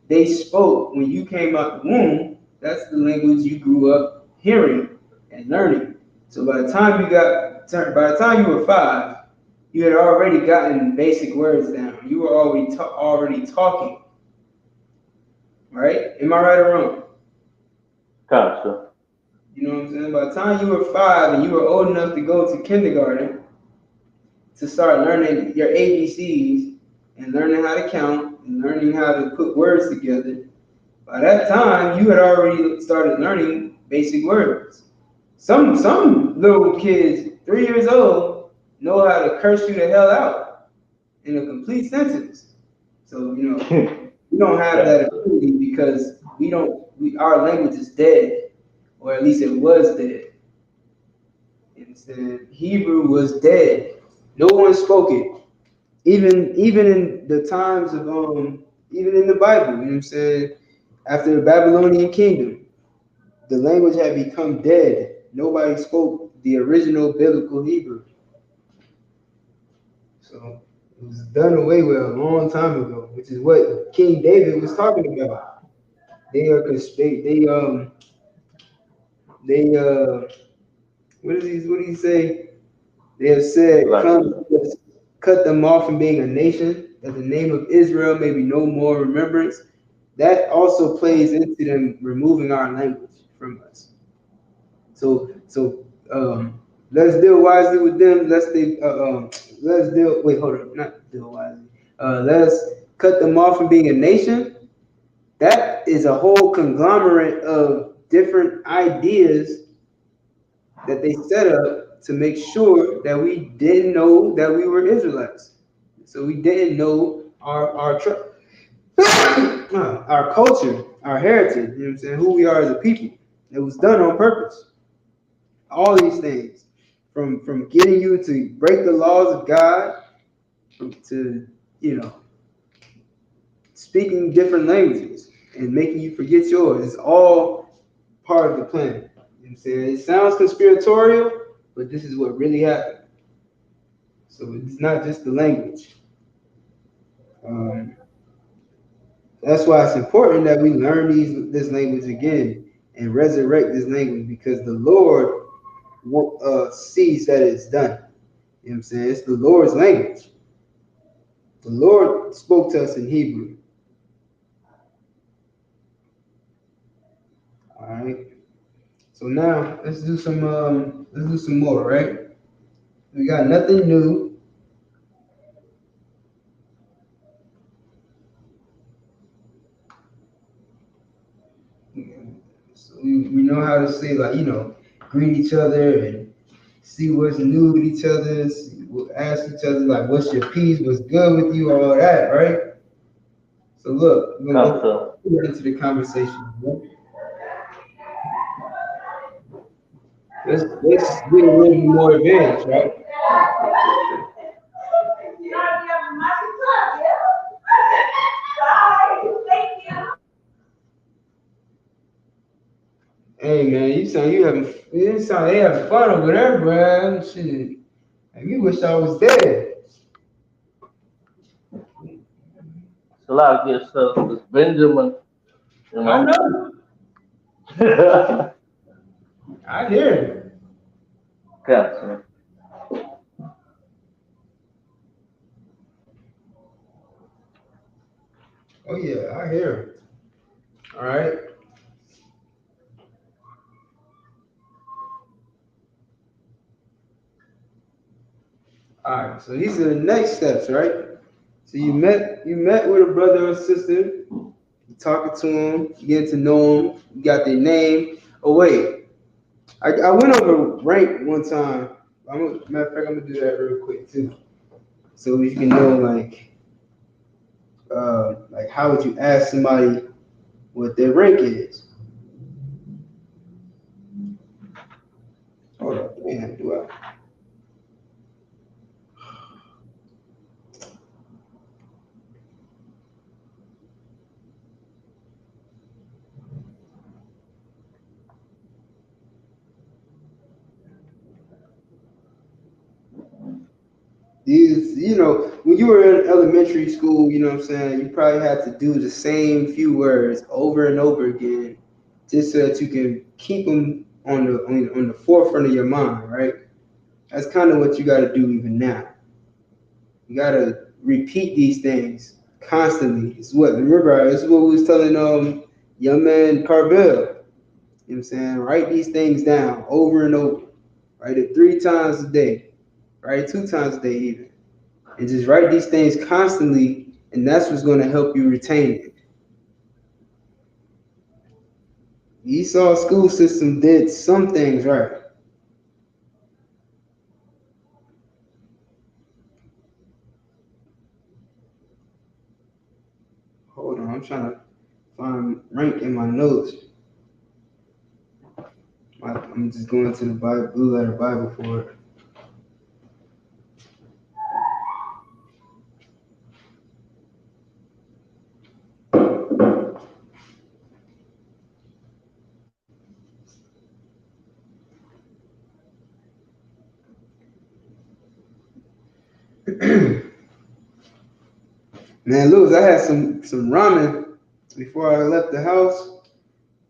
they spoke when you came out the womb, that's the language you grew up hearing and learning. So by the time you were 5, you had already gotten basic words down. You were already talking. Right? Am I right or wrong? Gotcha. You know what I'm saying? By the time you were 5 and you were old enough to go to kindergarten to start learning your ABCs and learning how to count and learning how to put words together, by that time you had already started learning basic words. Some little kids, 3 years old, know how to curse you the hell out in a complete sentence. So, we don't have that ability because our language is dead, or at least it was dead. Instead, Hebrew was dead. No one spoke it. Even in the times of even in the Bible, you know what I'm saying? After the Babylonian kingdom, the language had become dead. Nobody spoke the original biblical Hebrew. So it was done away with a long time ago, which is what King David was talking about. What did he say? They have said, "Come, let's cut them off from being a nation, that the name of Israel may be no more remembrance." That also plays into them removing our language from us. So let's deal wisely with them. Let's deal. Wait, hold on, not deal wisely. Let's cut them off from being a nation. That is a whole conglomerate of different ideas that they set up to make sure that we didn't know that we were Israelites. So we didn't know our culture, our heritage, you know what I'm saying, who we are as a people. It was done on purpose. All these things, from getting you to break the laws of God, to, speaking different languages and making you forget yours. It's all part of the plan. You know what I'm saying? It sounds conspiratorial, but this is what really happened. So it's not just the language. That's why it's important that we learn this language again and resurrect this language, because the Lord sees that it's done. You know what I'm saying? It's the Lord's language. The Lord spoke to us in Hebrew. All right. So now let's do some more, right? We got nothing new. So we know how to say, like, greet each other and see what's new with each other, ask each other like, what's your peace, what's good with you, all that, right? So look, we're gonna go into the conversation. Right? Let's get a little more advanced, right? Hey man, you sound they having fun over there, bro. Shit. Like, you wish I was there. So like this Benjamin, you know. I know. I hear it. Yeah. Oh yeah, I hear it. All right. All right. So these are the next steps, right? So you met with a brother or sister. You talking to them, you get to know them. You got their name. Oh wait, I went over rank one time. Matter of fact, I'm gonna do that real quick too, so you can know like how would you ask somebody what their rank is. Hold on, man, do I? These, when you were in elementary school, you know what I'm saying, you probably had to do the same few words over and over again, just so that you can keep them on the forefront of your mind, right? That's kind of what you got to do even now. You got to repeat these things constantly. This is what we was telling young man Carvel. You know what I'm saying? Write these things down over and over. Write it 3 times a day. Write it 2 times a day even. And just write these things constantly, and that's what's going to help you retain it. The Esau school system did some things right. Hold on, I'm trying to find rank in my notes. I'm just going to the Bible, Blue Letter Bible for it. Man, Lewis, I had some ramen before I left the house.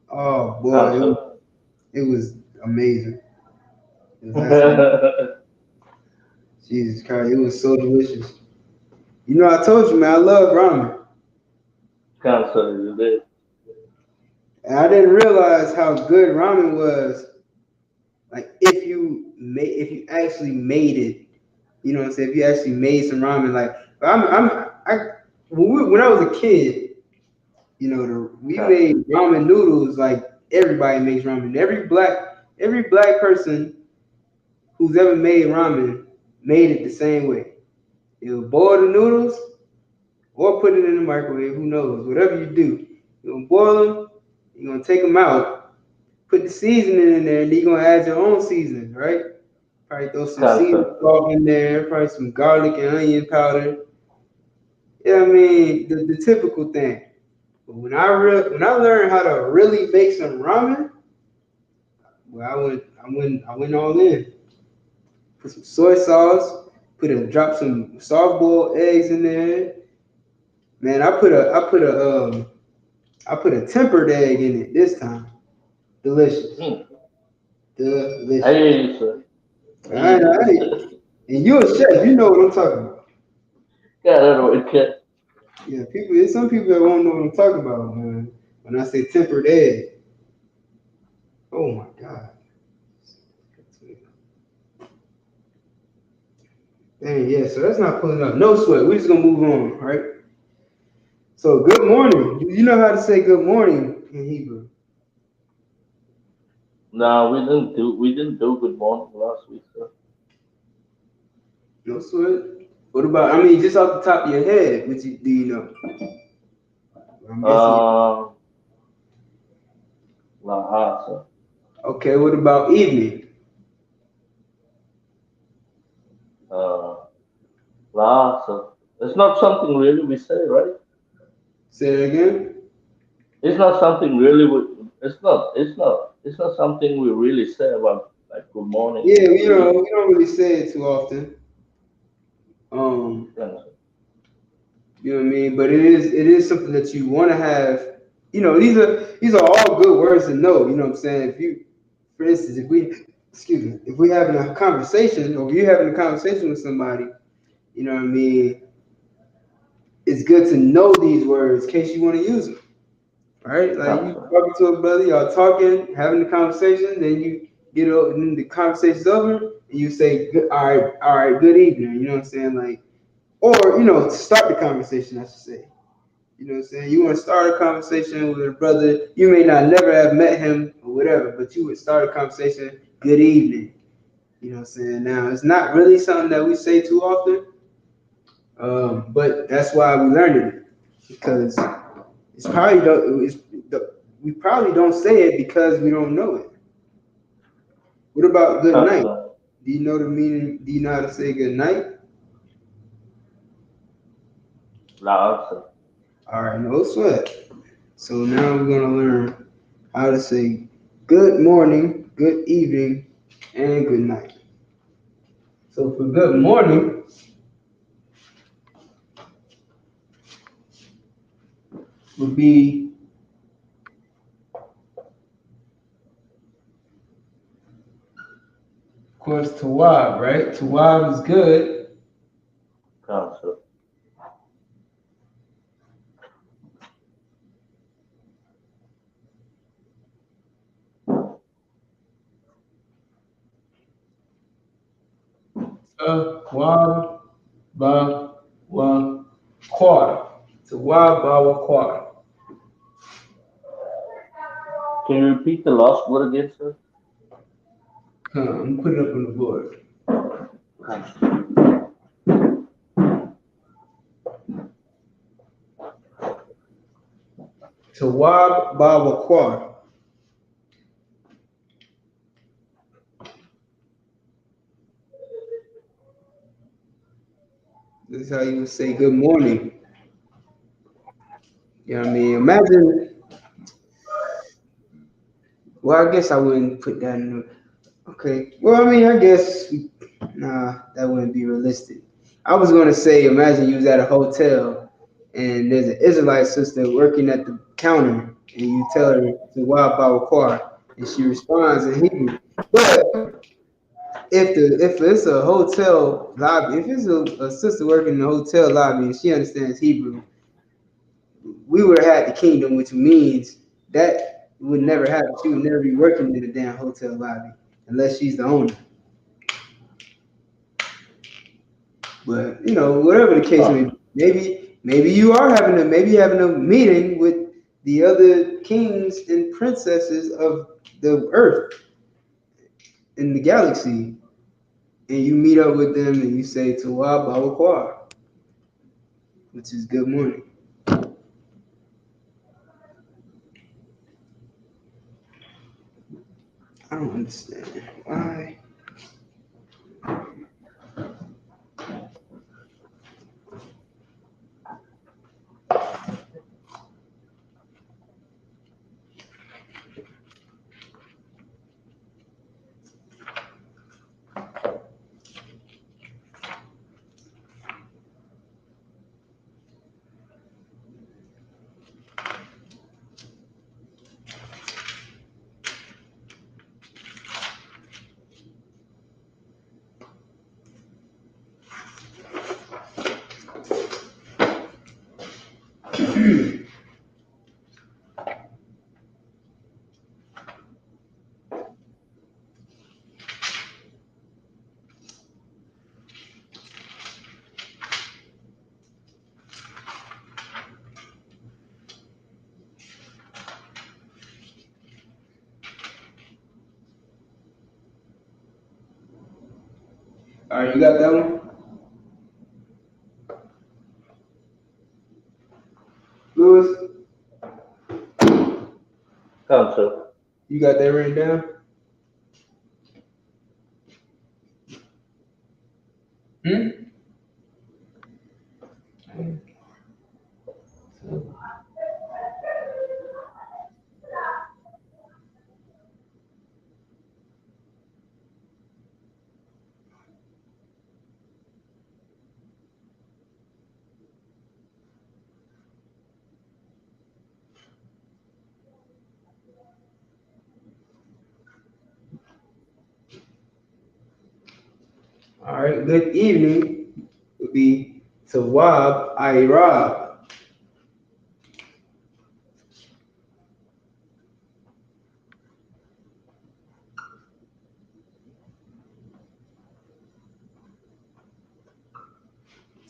Oh boy, it was amazing. Jesus Christ, it was so delicious. You know, I told you, man, I love ramen. And I didn't realize how good ramen was. Like if you actually made it, you know what I'm saying? If you actually made some ramen, like when I was a kid, you know, we made ramen noodles like everybody makes ramen. Every black person who's ever made ramen made it the same way. You boil the noodles or put it in the microwave. Who knows? Whatever you do, you're gonna boil them. You're gonna take them out, put the seasoning in there, and then you're gonna add your own seasoning, right? Probably throw some seasoning salt in there, probably some garlic and onion powder. Yeah, I mean the typical thing. But when I learned how to really make some ramen, well, I went all in. Put some soy sauce, drop some soft boiled eggs in there. Man, I put a tempered egg in it this time. Delicious. Delicious. All right. And you're a chef, you know what I'm talking about. Yeah, there's some people that won't know what I'm talking about, man. When I say tempered egg. Oh my God. Dang, yeah, so that's not pulling up. No sweat. We're just gonna move on, right? So good morning. You know how to say good morning in Hebrew. No, we didn't do good morning last week, sir. No sweat. What about? I mean, just off the top of your head, do you know? I'm guessing. Uh, sir. Okay. What about evening? Uh, sir. It's not something really we say, right? Say it again. It's not something really. It's not. It's not. It's not something we really say about like good morning Yeah, and we good don't evening. we don't really say it too often. Um, Yeah, sir. you know what I mean? But it is something that you want to have. You know, these are all good words to know. You know what I'm saying? If you, for instance, if we having a conversation, or if you're having a conversation with somebody, you know what I mean? It's good to know these words in case you want to use them. Right? Like Yeah, you sir. talking to a brother, y'all talking, having the conversation, then you get over, and then the conversation's over, and you say, all right, good evening. You know what I'm saying? Like, or to start the conversation, I should say. You know what I'm saying? You want to start a conversation with a brother. You may not never have met him or whatever, but you would start a conversation, good evening. You know what I'm saying? Now, it's not really something that we say too often, but that's why we learned it, because it's probably we probably don't say it because we don't know it. What about good Yeah, night? sir. Do you know the meaning? Do you know how to say good night? Sir. All right, no sweat. So now we're gonna learn how to say good morning, good evening, and good night. So for good morning, would be, of course, Tawab, right? Tawab is good. Yeah, sir. Tawab, ba, wa, quarter. Tawab, ba, wa, quarter. Can you repeat the last word again, sir? I'm putting it up on the board. Tawab, ba, wa, quarter. This is how you would say good morning. You know what I mean? Imagine, well, I guess I wouldn't put that in. Okay. Well, I mean, I guess, nah, that wouldn't be realistic. I was going to say, imagine you was at a hotel and there's an Israelite sister working at the counter and you tell her to wild about a car and she responds in Hebrew. But if it's a hotel lobby, if it's a sister working in a hotel lobby and she understands Hebrew, we would have had the kingdom, which means that would never happen. She would never be working in a damn hotel lobby unless she's the owner. But whatever the case may Oh, be, maybe you are having a meeting with the other kings and princesses of the earth in the galaxy, and you meet up with them and you say Tawab Bawakwa, which is good morning. I don't understand why. All right, you got that one? Louis, Come, sir. you got that written down? Hmm? All right, good evening would be Tawab Irab.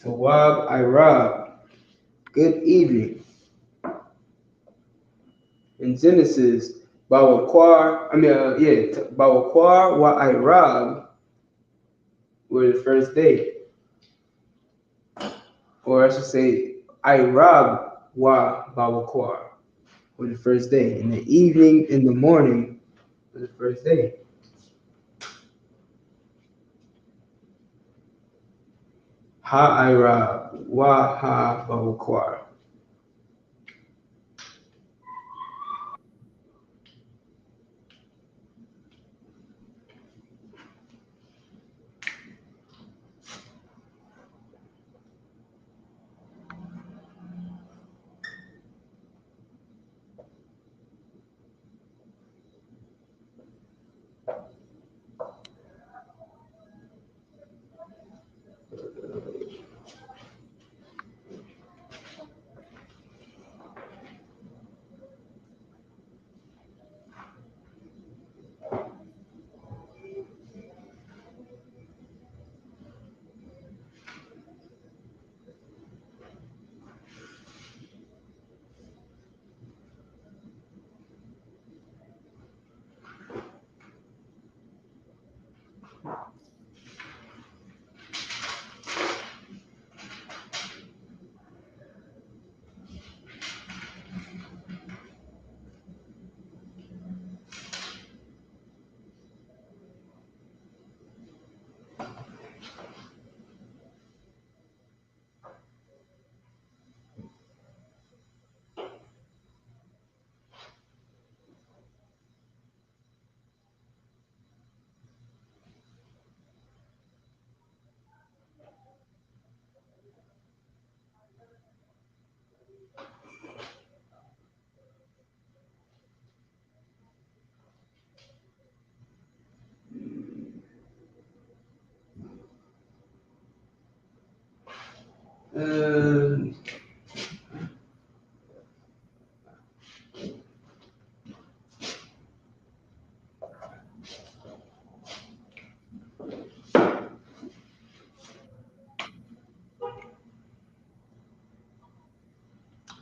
Tawab Irab. Good evening. In Genesis, Bawakwar wa Irab were the first day. Or I should say, Irab wa Bawakwar were the first day. In the evening, in the morning, was the first day. Ha Irab wa ha Bawakwar.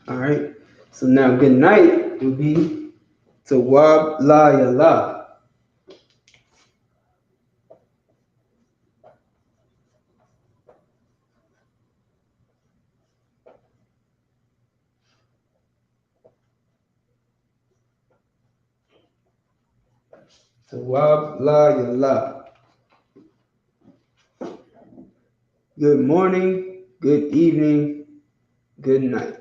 All right. So now good night would be Tawab La Yala. Tawab La Yala. Good morning, good evening, good night.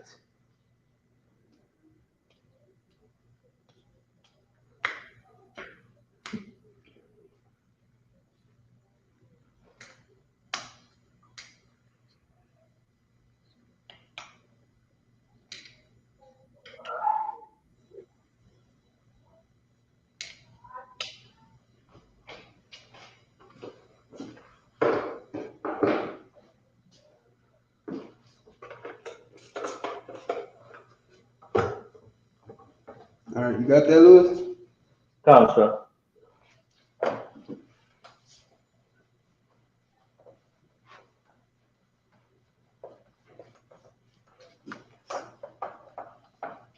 All right, you got that, Louis? Come, sir.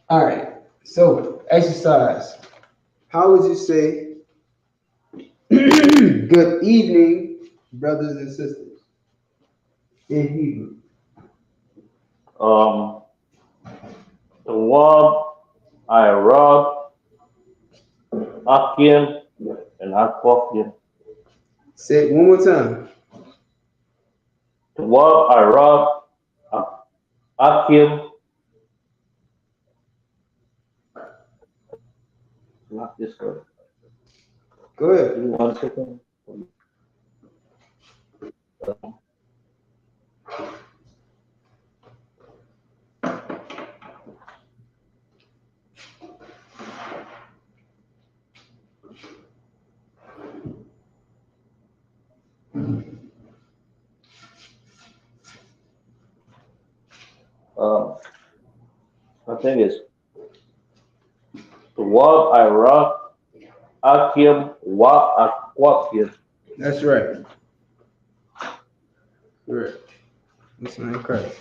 All right. So exercise. How would you say good evening brothers and sisters in Hebrew? The word I rob, Akim, and Akwakim. Say it one more time. The word I rob, Akim. Not this one. Go ahead. Give me 1 second. I think it's the word I rob, Akim, Wa Akwakim. That's right. Correct. That's not correct.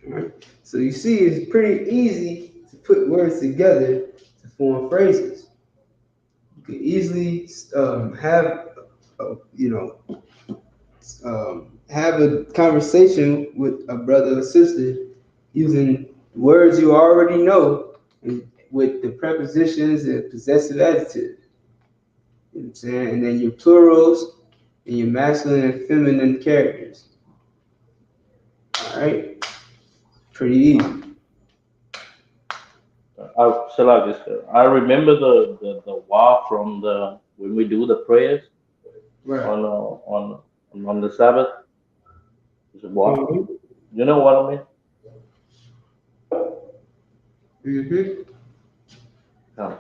Right? So you see, it's pretty easy to put words together to form phrases. You could easily have, have a conversation with a brother or sister using words you already know and with the prepositions and possessive adjectives. You know what I'm saying? And then your plurals and your masculine and feminine characters. All right? Pretty easy. I remember the wa from the when we do the prayers Right. on the Sabbath. It's a wa. Mm-hmm. You know what I mean? Mm-hmm. Yeah.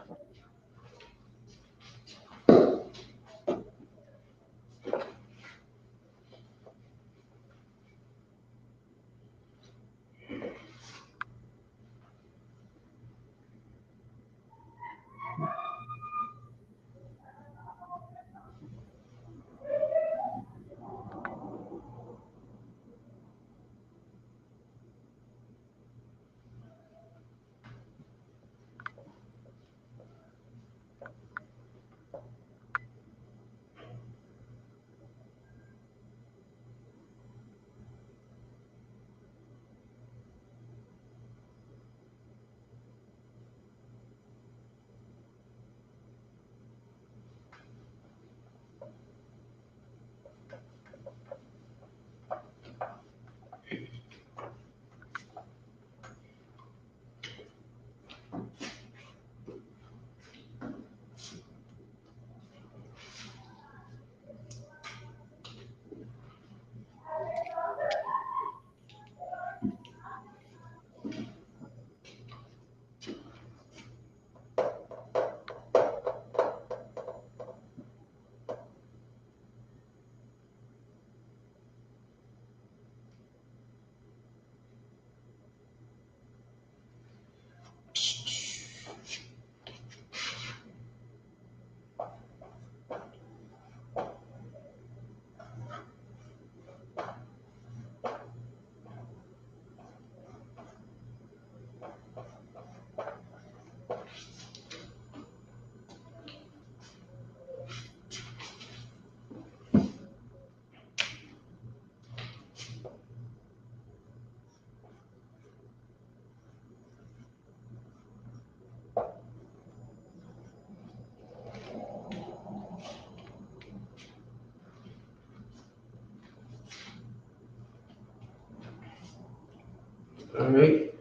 All right.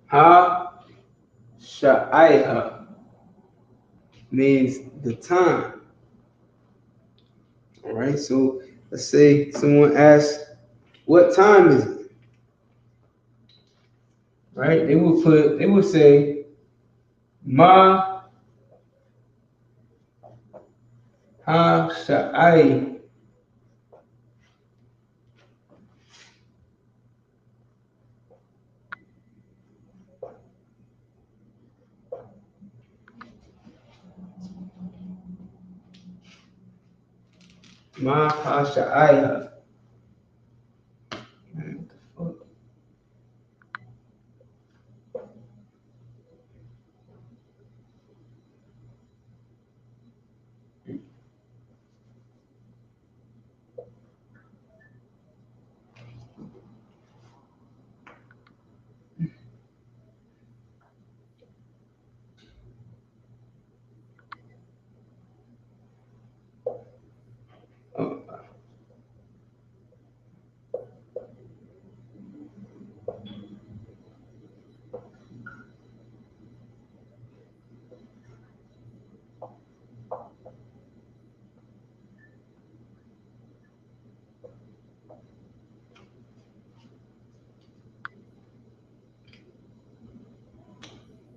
Ha-sha'aiha means the time. All right. So let's say someone asks, "What time is it?" Right? They would say, "Ma ha-sha'ai." Ma ha-sha'aiha.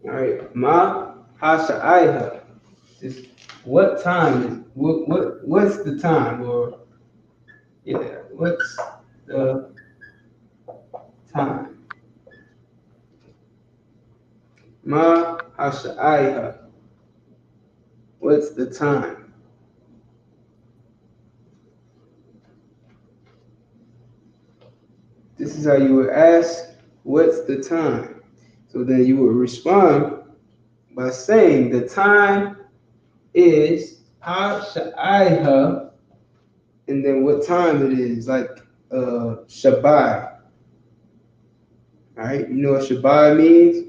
All right, ma hasha'aiha is what time is what's the time, or yeah, what's the time? Ma hasha'aiha, what's the time? This is how you would ask, what's the time? So then you would respond by saying the time is hasha'aiha, and then what time it is, like Shabbat. All right, you know what Shabbat means?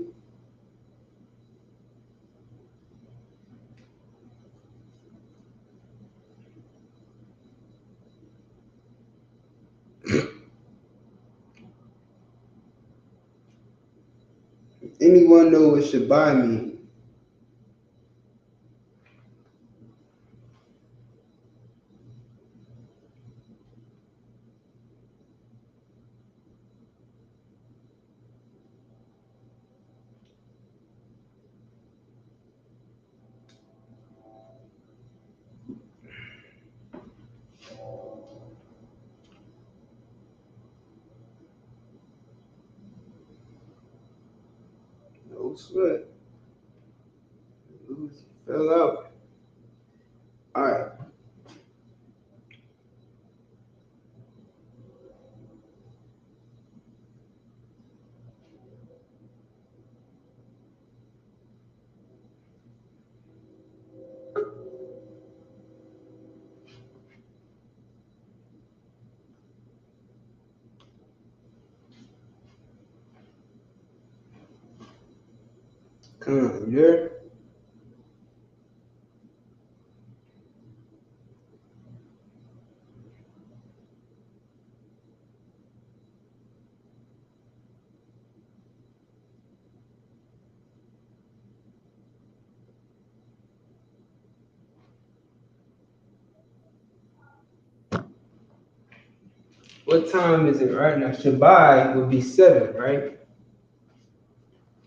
Anyone know what Shabbat means? No sweat. Fell out. All right. Come on, you there? What time is it right now? Shabbat would be 7, right?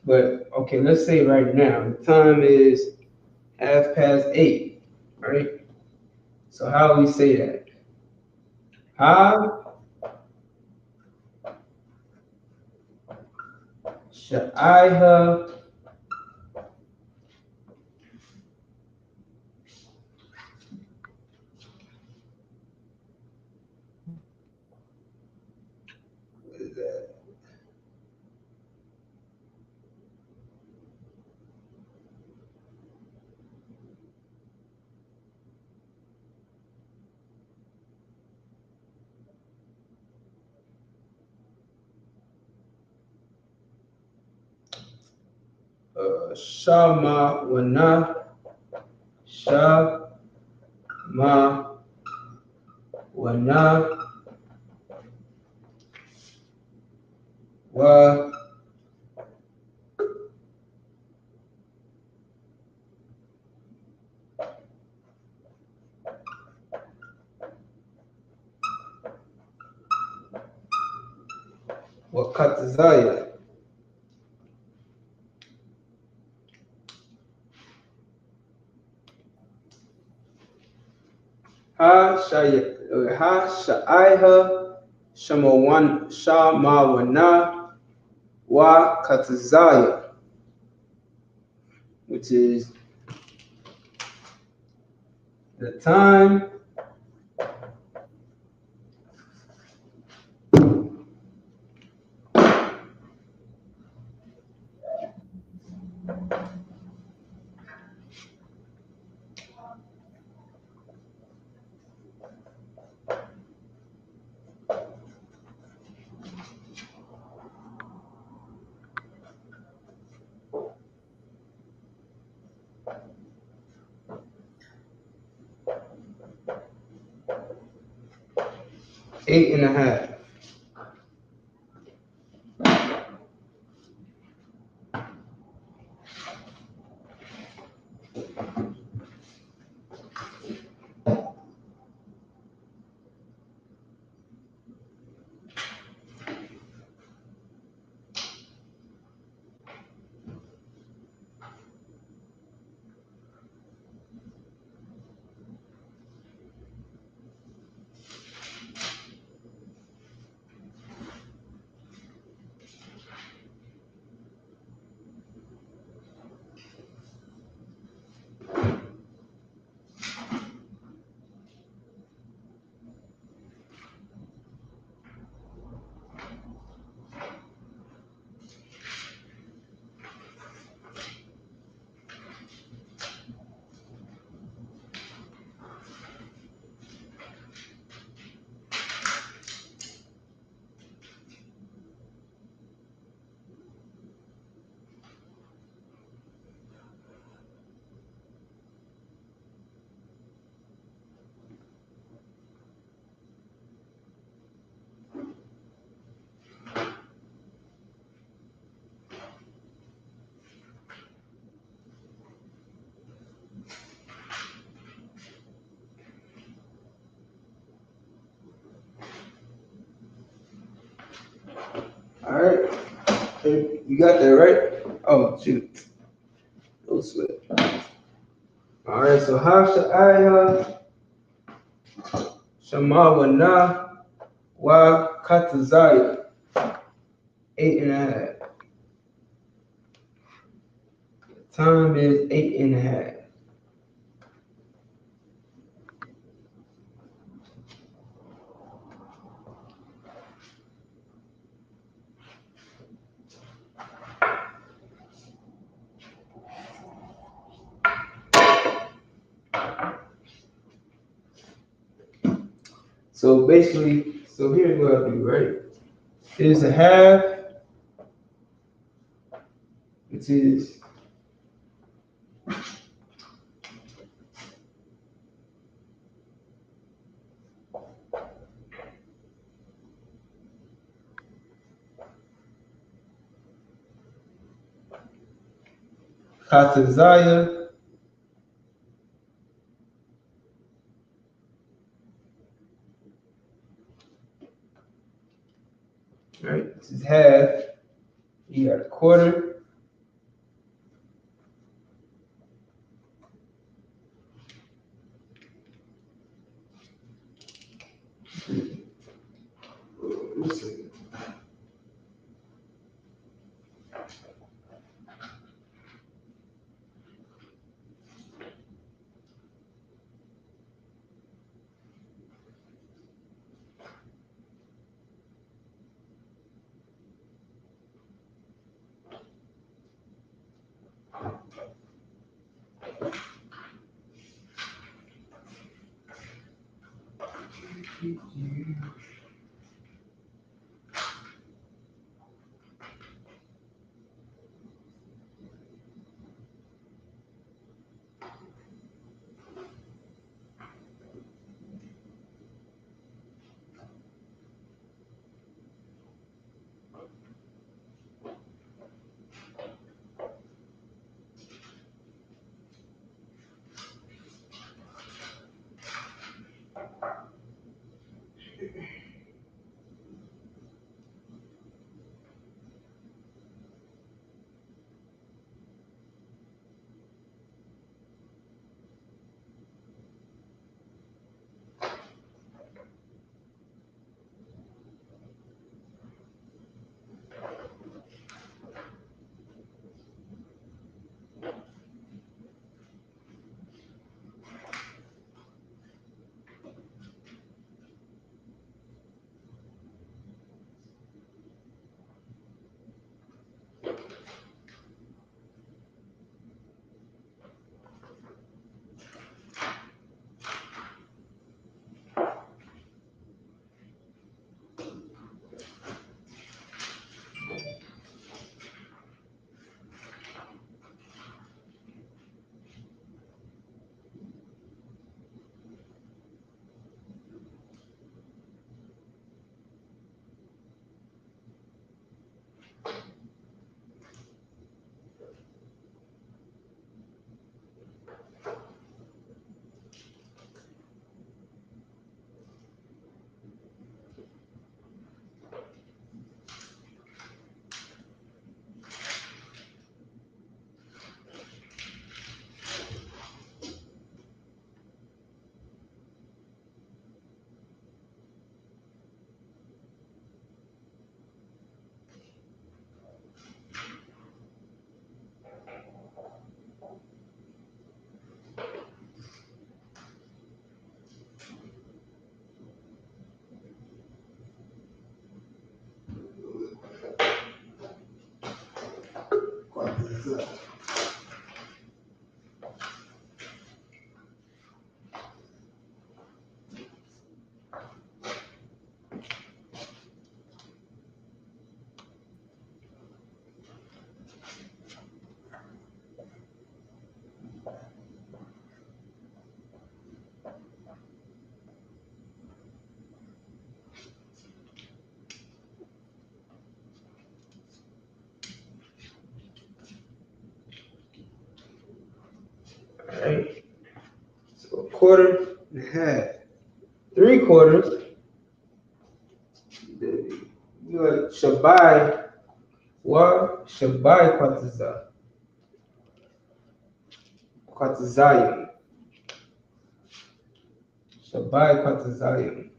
But okay, let's say right now the time is 8:30, right? So how do we say that? Ha sha'aiha. What is that? Shama wana. Shama wana. wa wakatazaya. Ha sha'aiha shamawana wa katazaya, which is the time eight and a half. All right, you got that right? Oh shoot, no slip. All right, so ha sha'aiha shamawana wa katazaya, eight and a half. Time is eight and a half. So basically, so here's what I do, right? Here's a half, which is katazaya, right? This is half. You got a quarter. Alright. So a quarter and a half. 3/4. You like Shabai. What? Shabai Kwatazayim. Shabai Kwatazayim.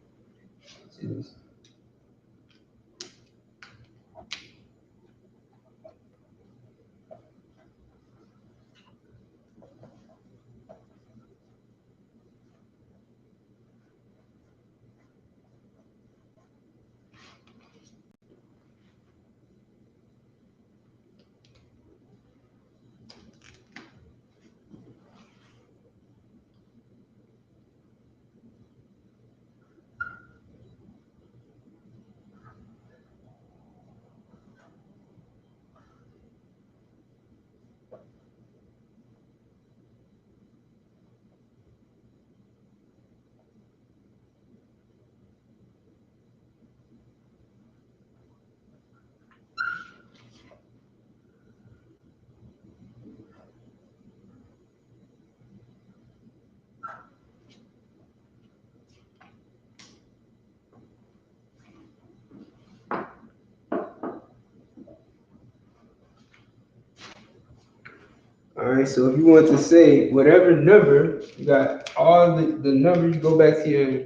Alright, so if you want to say whatever number, you got all the numbers, you go back to your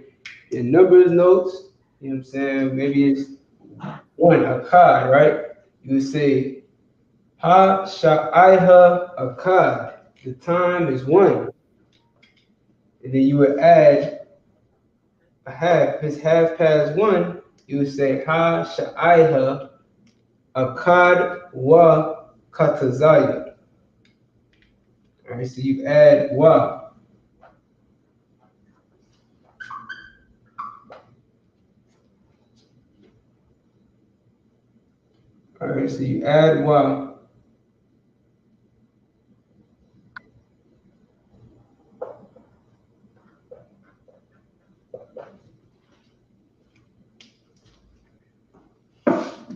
numbers notes, you know what I'm saying? Maybe it's one, a card, right? You would say Ha Sha'aiha Akkad. The time is 1. And then you would add a half. If it's half past 1, you would say Ha Sha'aiha Akkad wa Katazaya. Alright, so you add wa. Alright, so you add wa.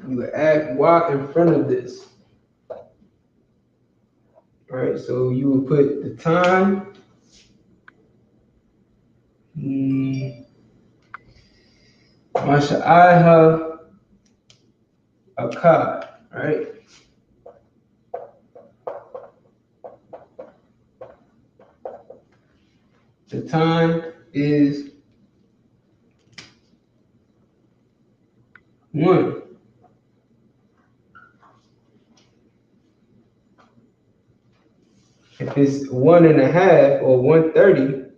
You would add wa in front of this. Alright, so you would put the time. Masha'aiha Akkad, right? The time is 1. If it's 1.5 or 1:30,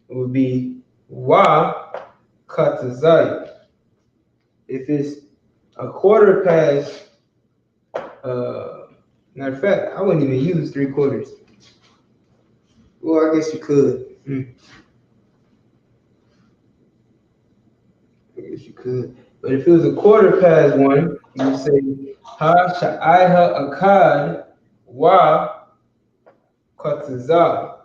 it would be wa katazaya. If it's a quarter past, matter of fact, I wouldn't even use 3/4. Well, I guess you could. I guess you could. But if it was a quarter past 1, you would say ha sha'aiha akkad wa katazah.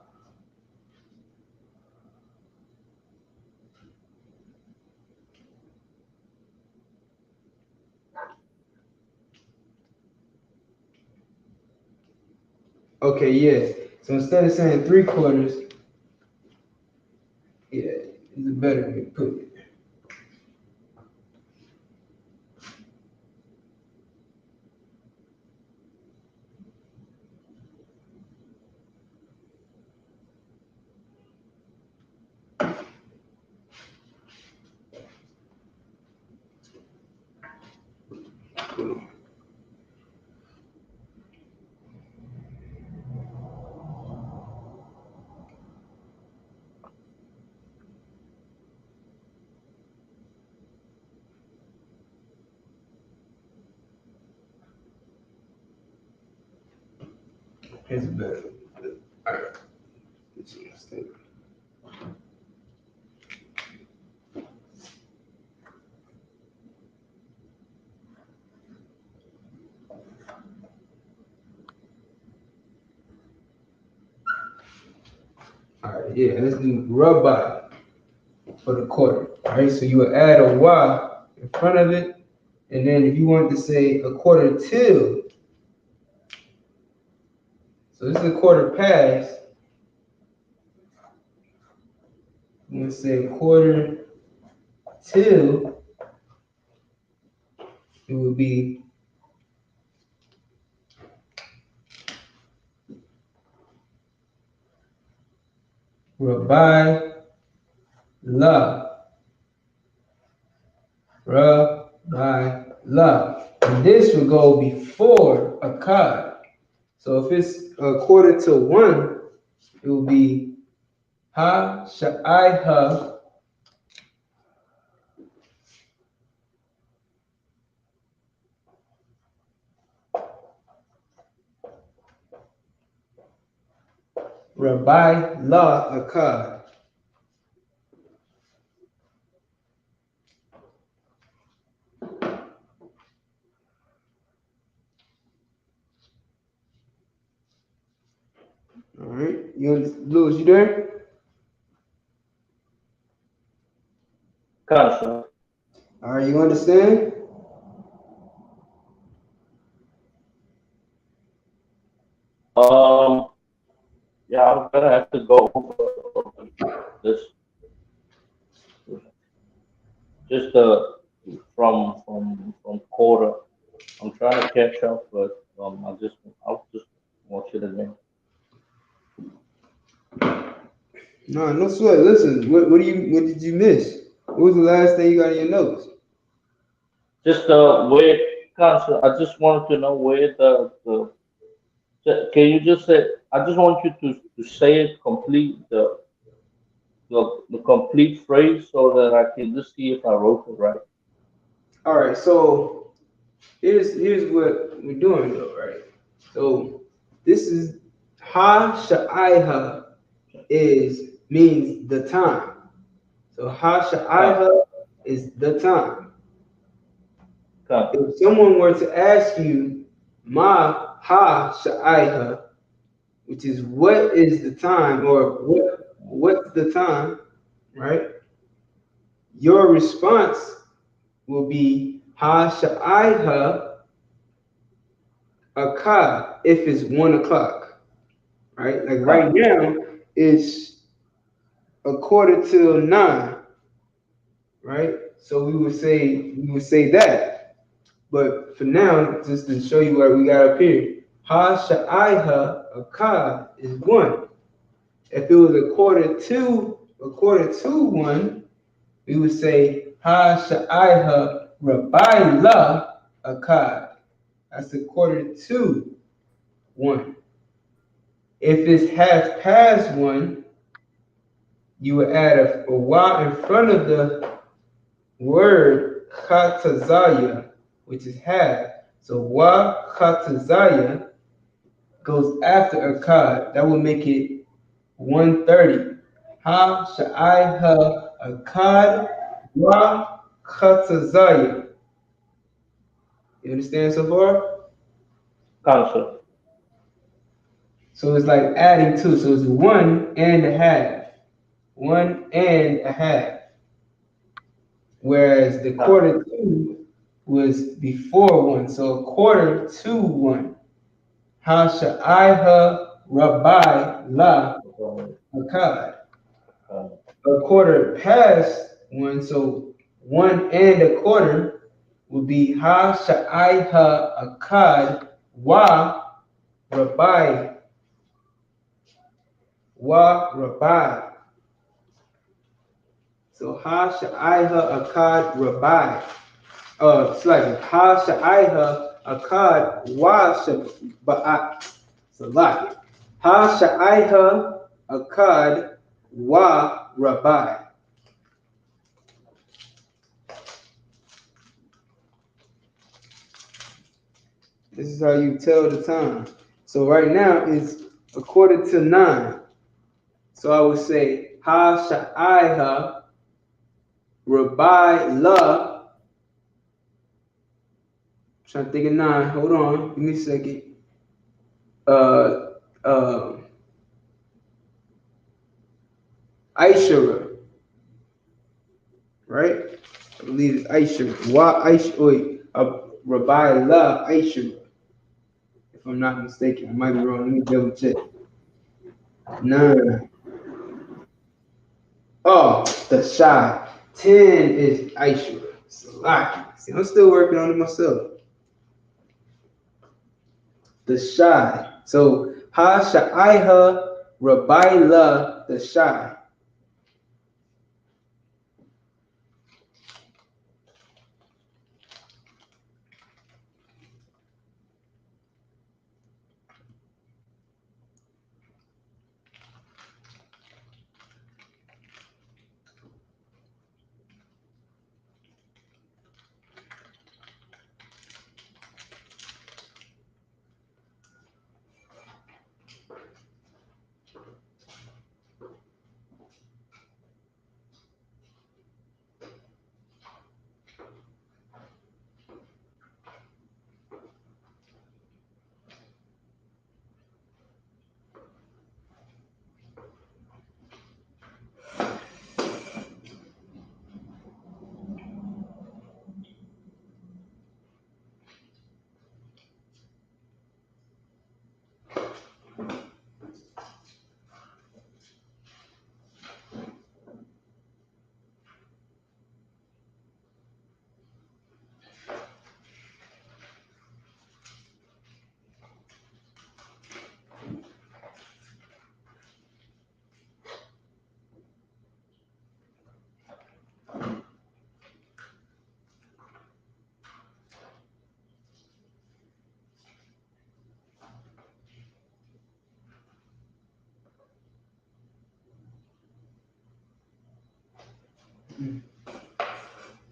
Okay, yes. So instead of saying 3/4, yeah, it's a better way to put it. Here's a better. All right. All right, yeah, let's do rabbi for the quarter. All right, so you would add a y in front of it, and then if you want to say a quarter till, so this is a quarter past. I'm gonna say quarter till, it would be rabbi la, rabbi la. And this would go before a kad. So if it's a quarter to one, it will be ha sha'aiha rabbi la akad. All right, Louis, you there? Gotcha. All right, you understand? Yeah, I'm gonna have to go over this. Just from quarter. I'm trying to catch up, but I'll just watch it again. No sweat. Listen, what did you miss? What was the last thing you got in your notes? Just where Council, I just wanted to know where can you just say, I just want you to say it complete the complete phrase so that I can just see if I wrote it right. All right, so here's what we're doing though, right? So this is ha sha'aiha means the time. So ha sha'aiha is the time. If someone were to ask you ma ha sha'aiha, which is what is the time or what's the time, right? Your response will be ha sha'aiha akad if it's 1 o'clock, right? Like right now it's a quarter till 9, right? So we would say that. But for now, just to show you what we got up here, ha sha'aiha akad is 1. If it was a quarter to 1, we would say ha sha'aiha rabbi la akad. That's a quarter to 1. If it's half past 1, you would add a y in front of the word katazaya, which is half. So wa katazaya goes after a kad. That will make it 1:30. Ha sha'aiha akad wa katazaya. You understand so far? Council. So it's like adding 2. So it's 1 and a half. 1 and a half. Whereas the quarter to was before 1. So a quarter to 1. Ha sha'aiha rabbi la akad. A quarter past 1. So 1 and a quarter would be ha sha'aiha akad wa rabbi. Wa rabbi. So ha sha'aiha akad rabbi. It's like ha sha'aiha akad wa shabbat. Salaki. Ha sha'aiha akad wa rabbi. This is how you tell the time. So right now it's a quarter to 9. So I would say ha sha'aiha Rabbi la. Trying to think of 9. Hold on, give me a second. Aishara, right? I believe it's Aishara. Rabbi la Aishara. If I'm not mistaken, I might be wrong. Let me double check. 9. Oh, the shy. 10 is Aishara. Salaki. See, I'm still working on it myself. The shy. So ha sha'aiha Rabbi la the shy.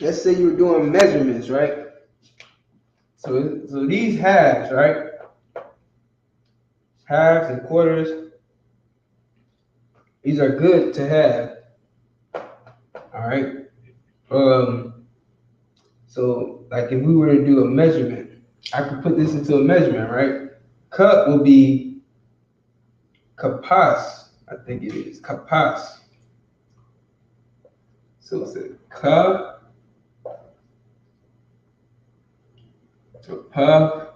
Let's say you're doing measurements, right? So these halves, right? Halves and quarters, these are good to have. All right. So like if we were to do a measurement, I could put this into a measurement, right? Cup will be kapas, I think it is kapas. So it's a cup, kapas,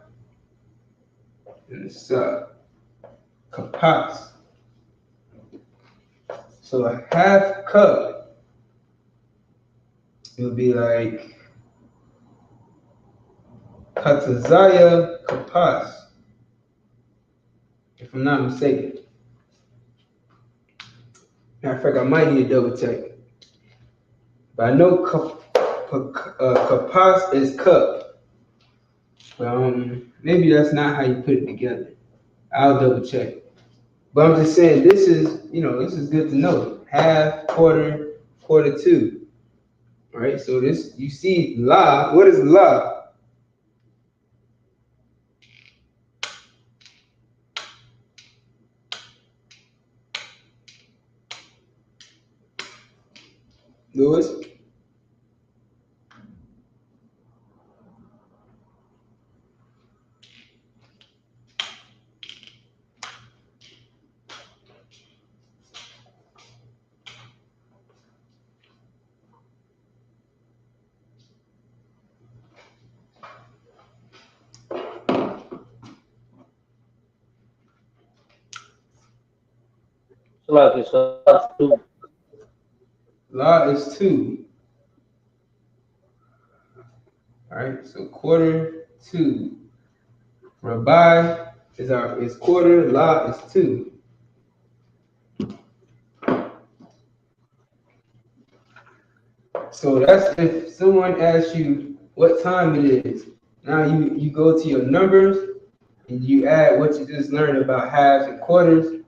and it's kapas. So a half cup, it would be like katazaya kapas, if I'm not mistaken. Matter of fact, I might need to double check. But I know kapas is cup. Maybe that's not how you put it together. I'll double check. But I'm just saying this is good to know. Half, quarter, quarter two. All right, so this, you see la. What is la? Lewis? So like it's two. La is 2. All right, so quarter 2. Rabbi is quarter. La is 2. So that's if someone asks you what time it is. Now you go to your numbers and you add what you just learned about halves and quarters,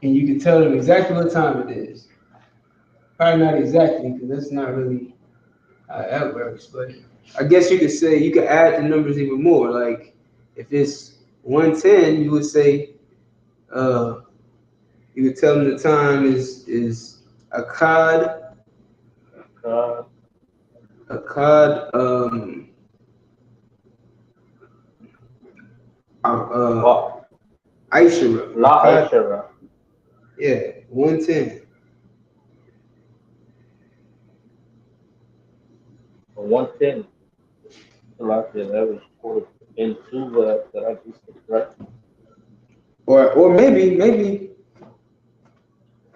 and you can tell them exactly what time it is. Probably not exactly, because that's not really how that works, but I guess you could say you could add the numbers even more. Like if it's 110, you would say, you would tell them the time is Akkad, Aishara. La Aishara. Yeah, 110. 110. The last year that was put into that I just said, right? Or maybe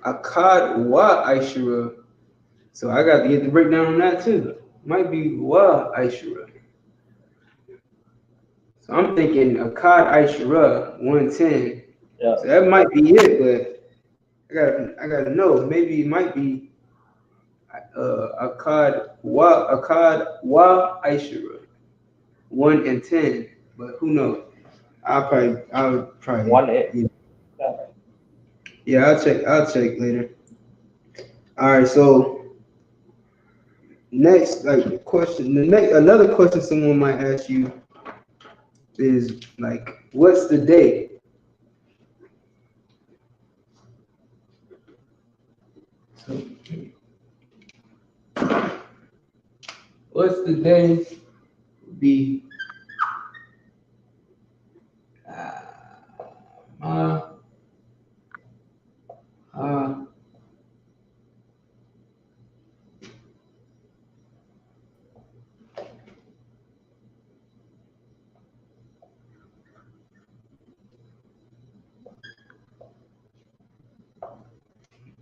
Akkad wa Aishara. So I got to get the breakdown on that too. Might be wa Aishara. So I'm thinking Akkad Aishara 110. Yeah. So that might be it, but I gotta know. Maybe it might be Akkad wa Aishara 1 and 10, but who knows? I'll probably 1 yeah, I'll check later. All right, so next, like question, another question someone might ask you is like, what's the day? So, what's the day? Be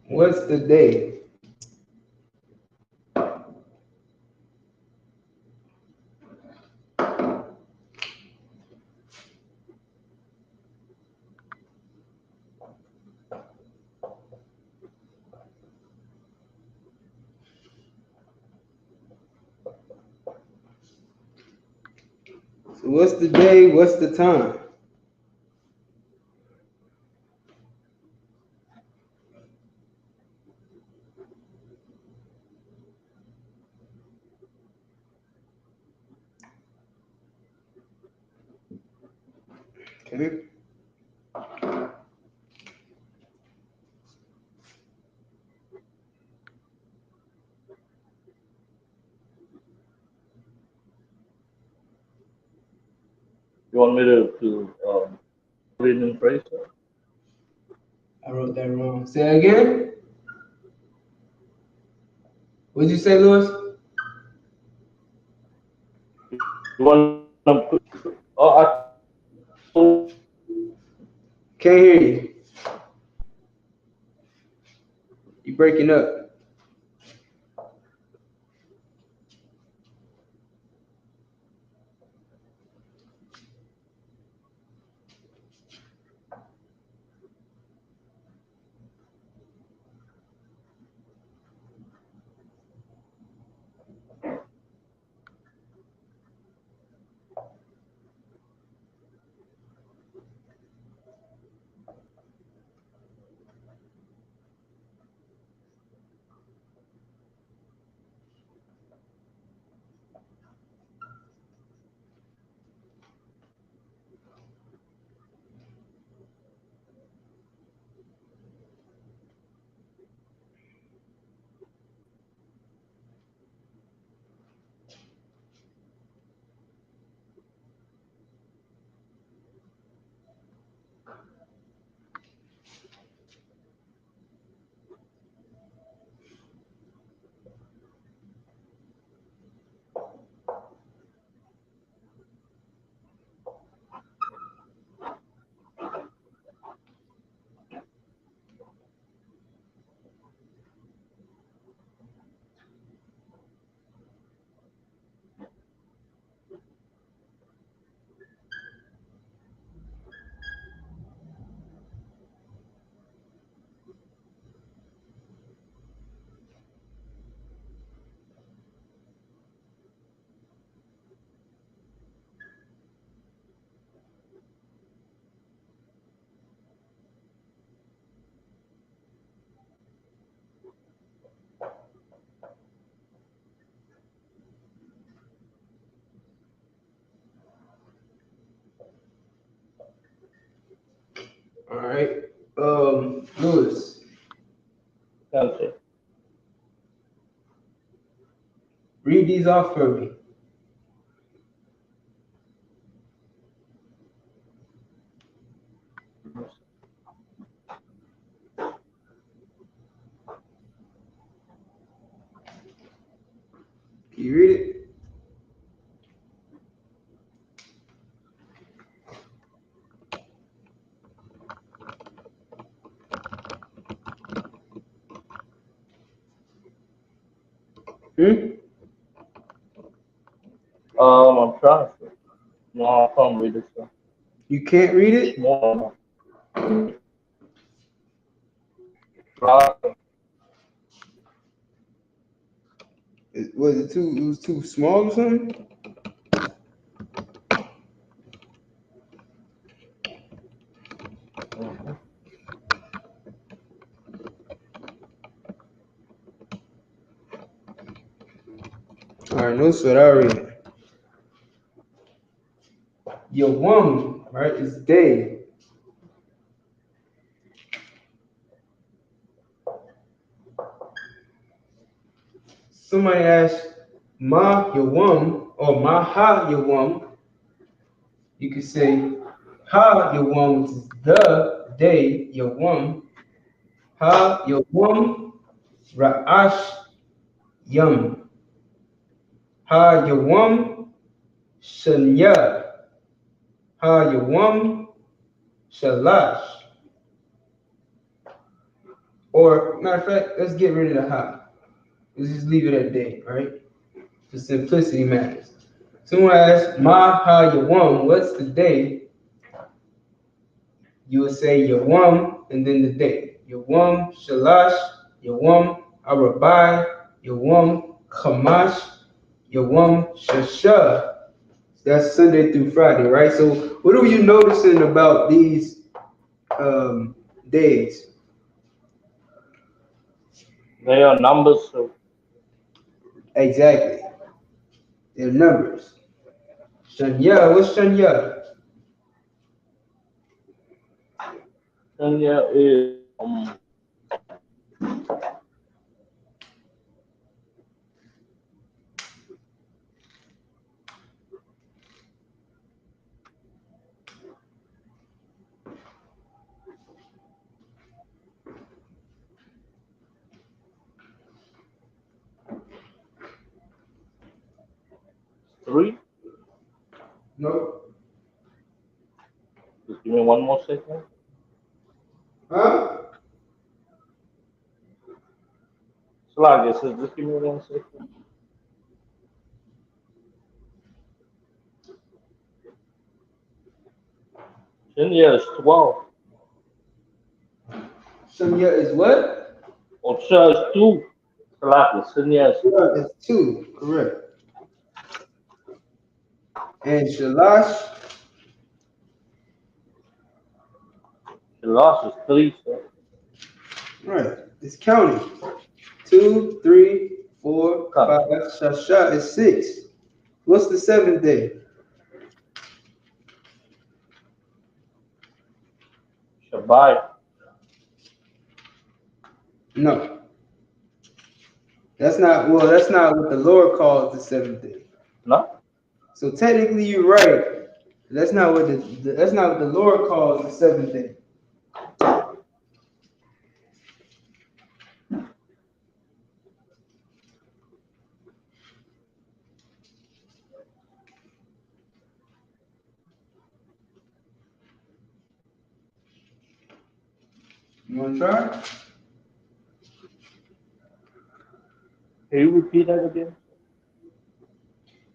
what's the day? So what's the day? What's the time? Okay. You want me to read in phrase? I wrote that wrong. Say that again. What'd you say, Louis? You want to? Oh, Can't hear you. You breaking up. All right. Lewis, Okay. read these off for me. Can you read it? I'm trying to. No, I can't read this one. You can't read it? Small. Was it too? It was too small or something? All right, no sweat. I read. Your woman, right, is day. Somebody asked Ma Yawam or Maha Yawam. You could say Ha Yawam, which is the day Yawam. Ha Yawam Ra'ash Yum. Ha Yawam Shanya. Ha Yawam Shalash. Or matter of fact, let's get rid of the Ha. Let's just leave it at day, right? For simplicity matters. Someone asks Ma Ha Yawam, what's the day? You would say Yawam and then the day. Yawam Shalash, Yawam Arabai, Yawam Chamash, Yawam Shasha. That's Sunday through Friday, right? So what are you noticing about these days? They are numbers, so Exactly. They're numbers. Shanya, what's Shanya? Kenya is 3. No. Just give me one more second. Huh? Slide, just give me 1 second. Kenya is 12. Shanya is what? Ocha is 2. Slide, Kenya is 2. Yeah, it's two, correct. And Shalash, The loss is 3, so right, it's counting. 2, 3, 4, cut. 5. Shasha is 6. What's the seventh day? Shabbat. No. That's not what the Lord calls the seventh day. No? So technically you're right. That's not what that's not what the Lord calls the seventh day. You wanna try? Can you repeat that again?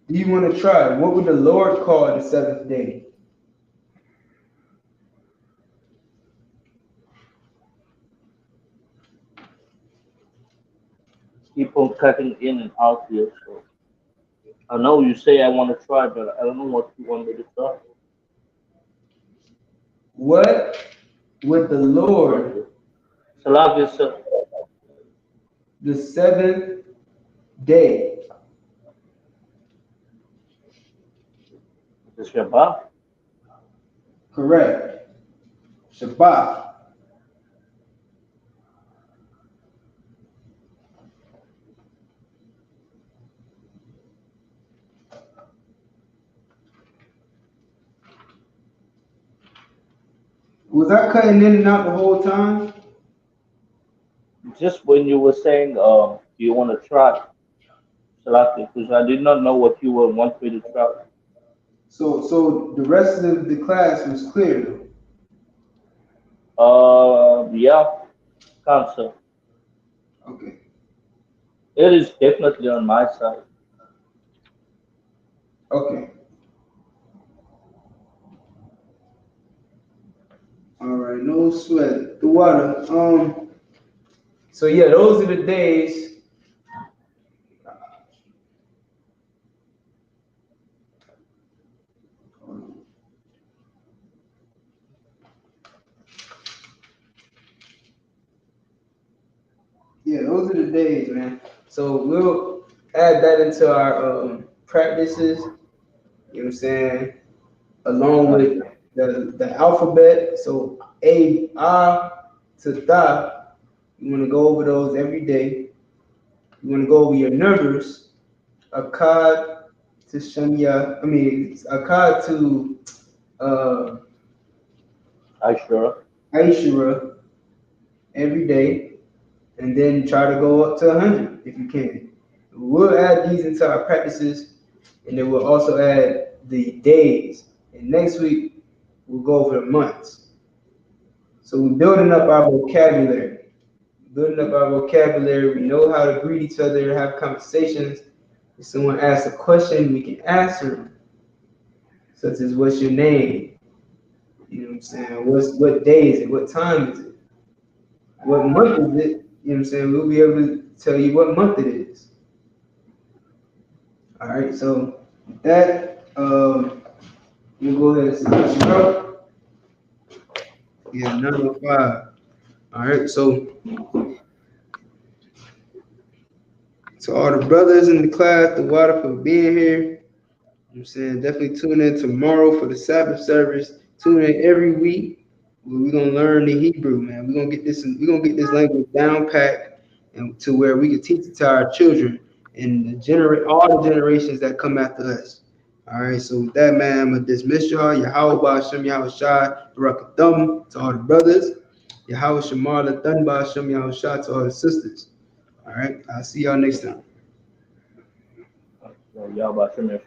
Do you want to try? What would the Lord call the seventh day? Keep on cutting in and out here, so I know you say I want to try, but I don't know what you want me to try. What would the Lord, Salah is the seventh day? Shabbat. Correct. Shabbat. Was I cutting in and out the whole time? Just when you were saying, do you want to try? Salaki, because I did not know what you would want me to try. So the rest of the class was clear. Yeah, cancer. Okay. It is definitely on my side. Okay. All right, no sweat. The water. So yeah, those are the days. Yeah, those are the days, man. So we'll add that into our practices. You know what I'm saying? Along with the alphabet. So A, to Da. You want to go over those every day. You want to go over your numbers. Akkad to Shanya. Akkad to Aishura every day, and then try to go up to 100 if you can. We'll add these into our practices, and then we'll also add the days. And next week, we'll go over the months. So we're building up our vocabulary. We know how to greet each other, have conversations. If someone asks a question, we can answer them, such as, what's your name? You know what I'm saying? What day is it? What time is it? What month is it? You know what I'm saying? We'll be able to tell you what month it is. All right, so that we'll go ahead and start you out. Yeah, 9:05. All right, so to all the brothers in the class, the water for being here. You know what I'm saying? Definitely tune in tomorrow for the Sabbath service. Tune in every week. We're gonna learn the Hebrew, man. We're gonna get this language down packed and to where we can teach it to our children and all the generations that come after us. All right, so with that, man, I'm gonna dismiss y'all. Yahweh Hashem Yahweh Shai, Barakathum to all the brothers. Yahweh Shamar Lathan Hashem Yahweh Shai to all the sisters. All right, I'll see y'all next time. Y'all about to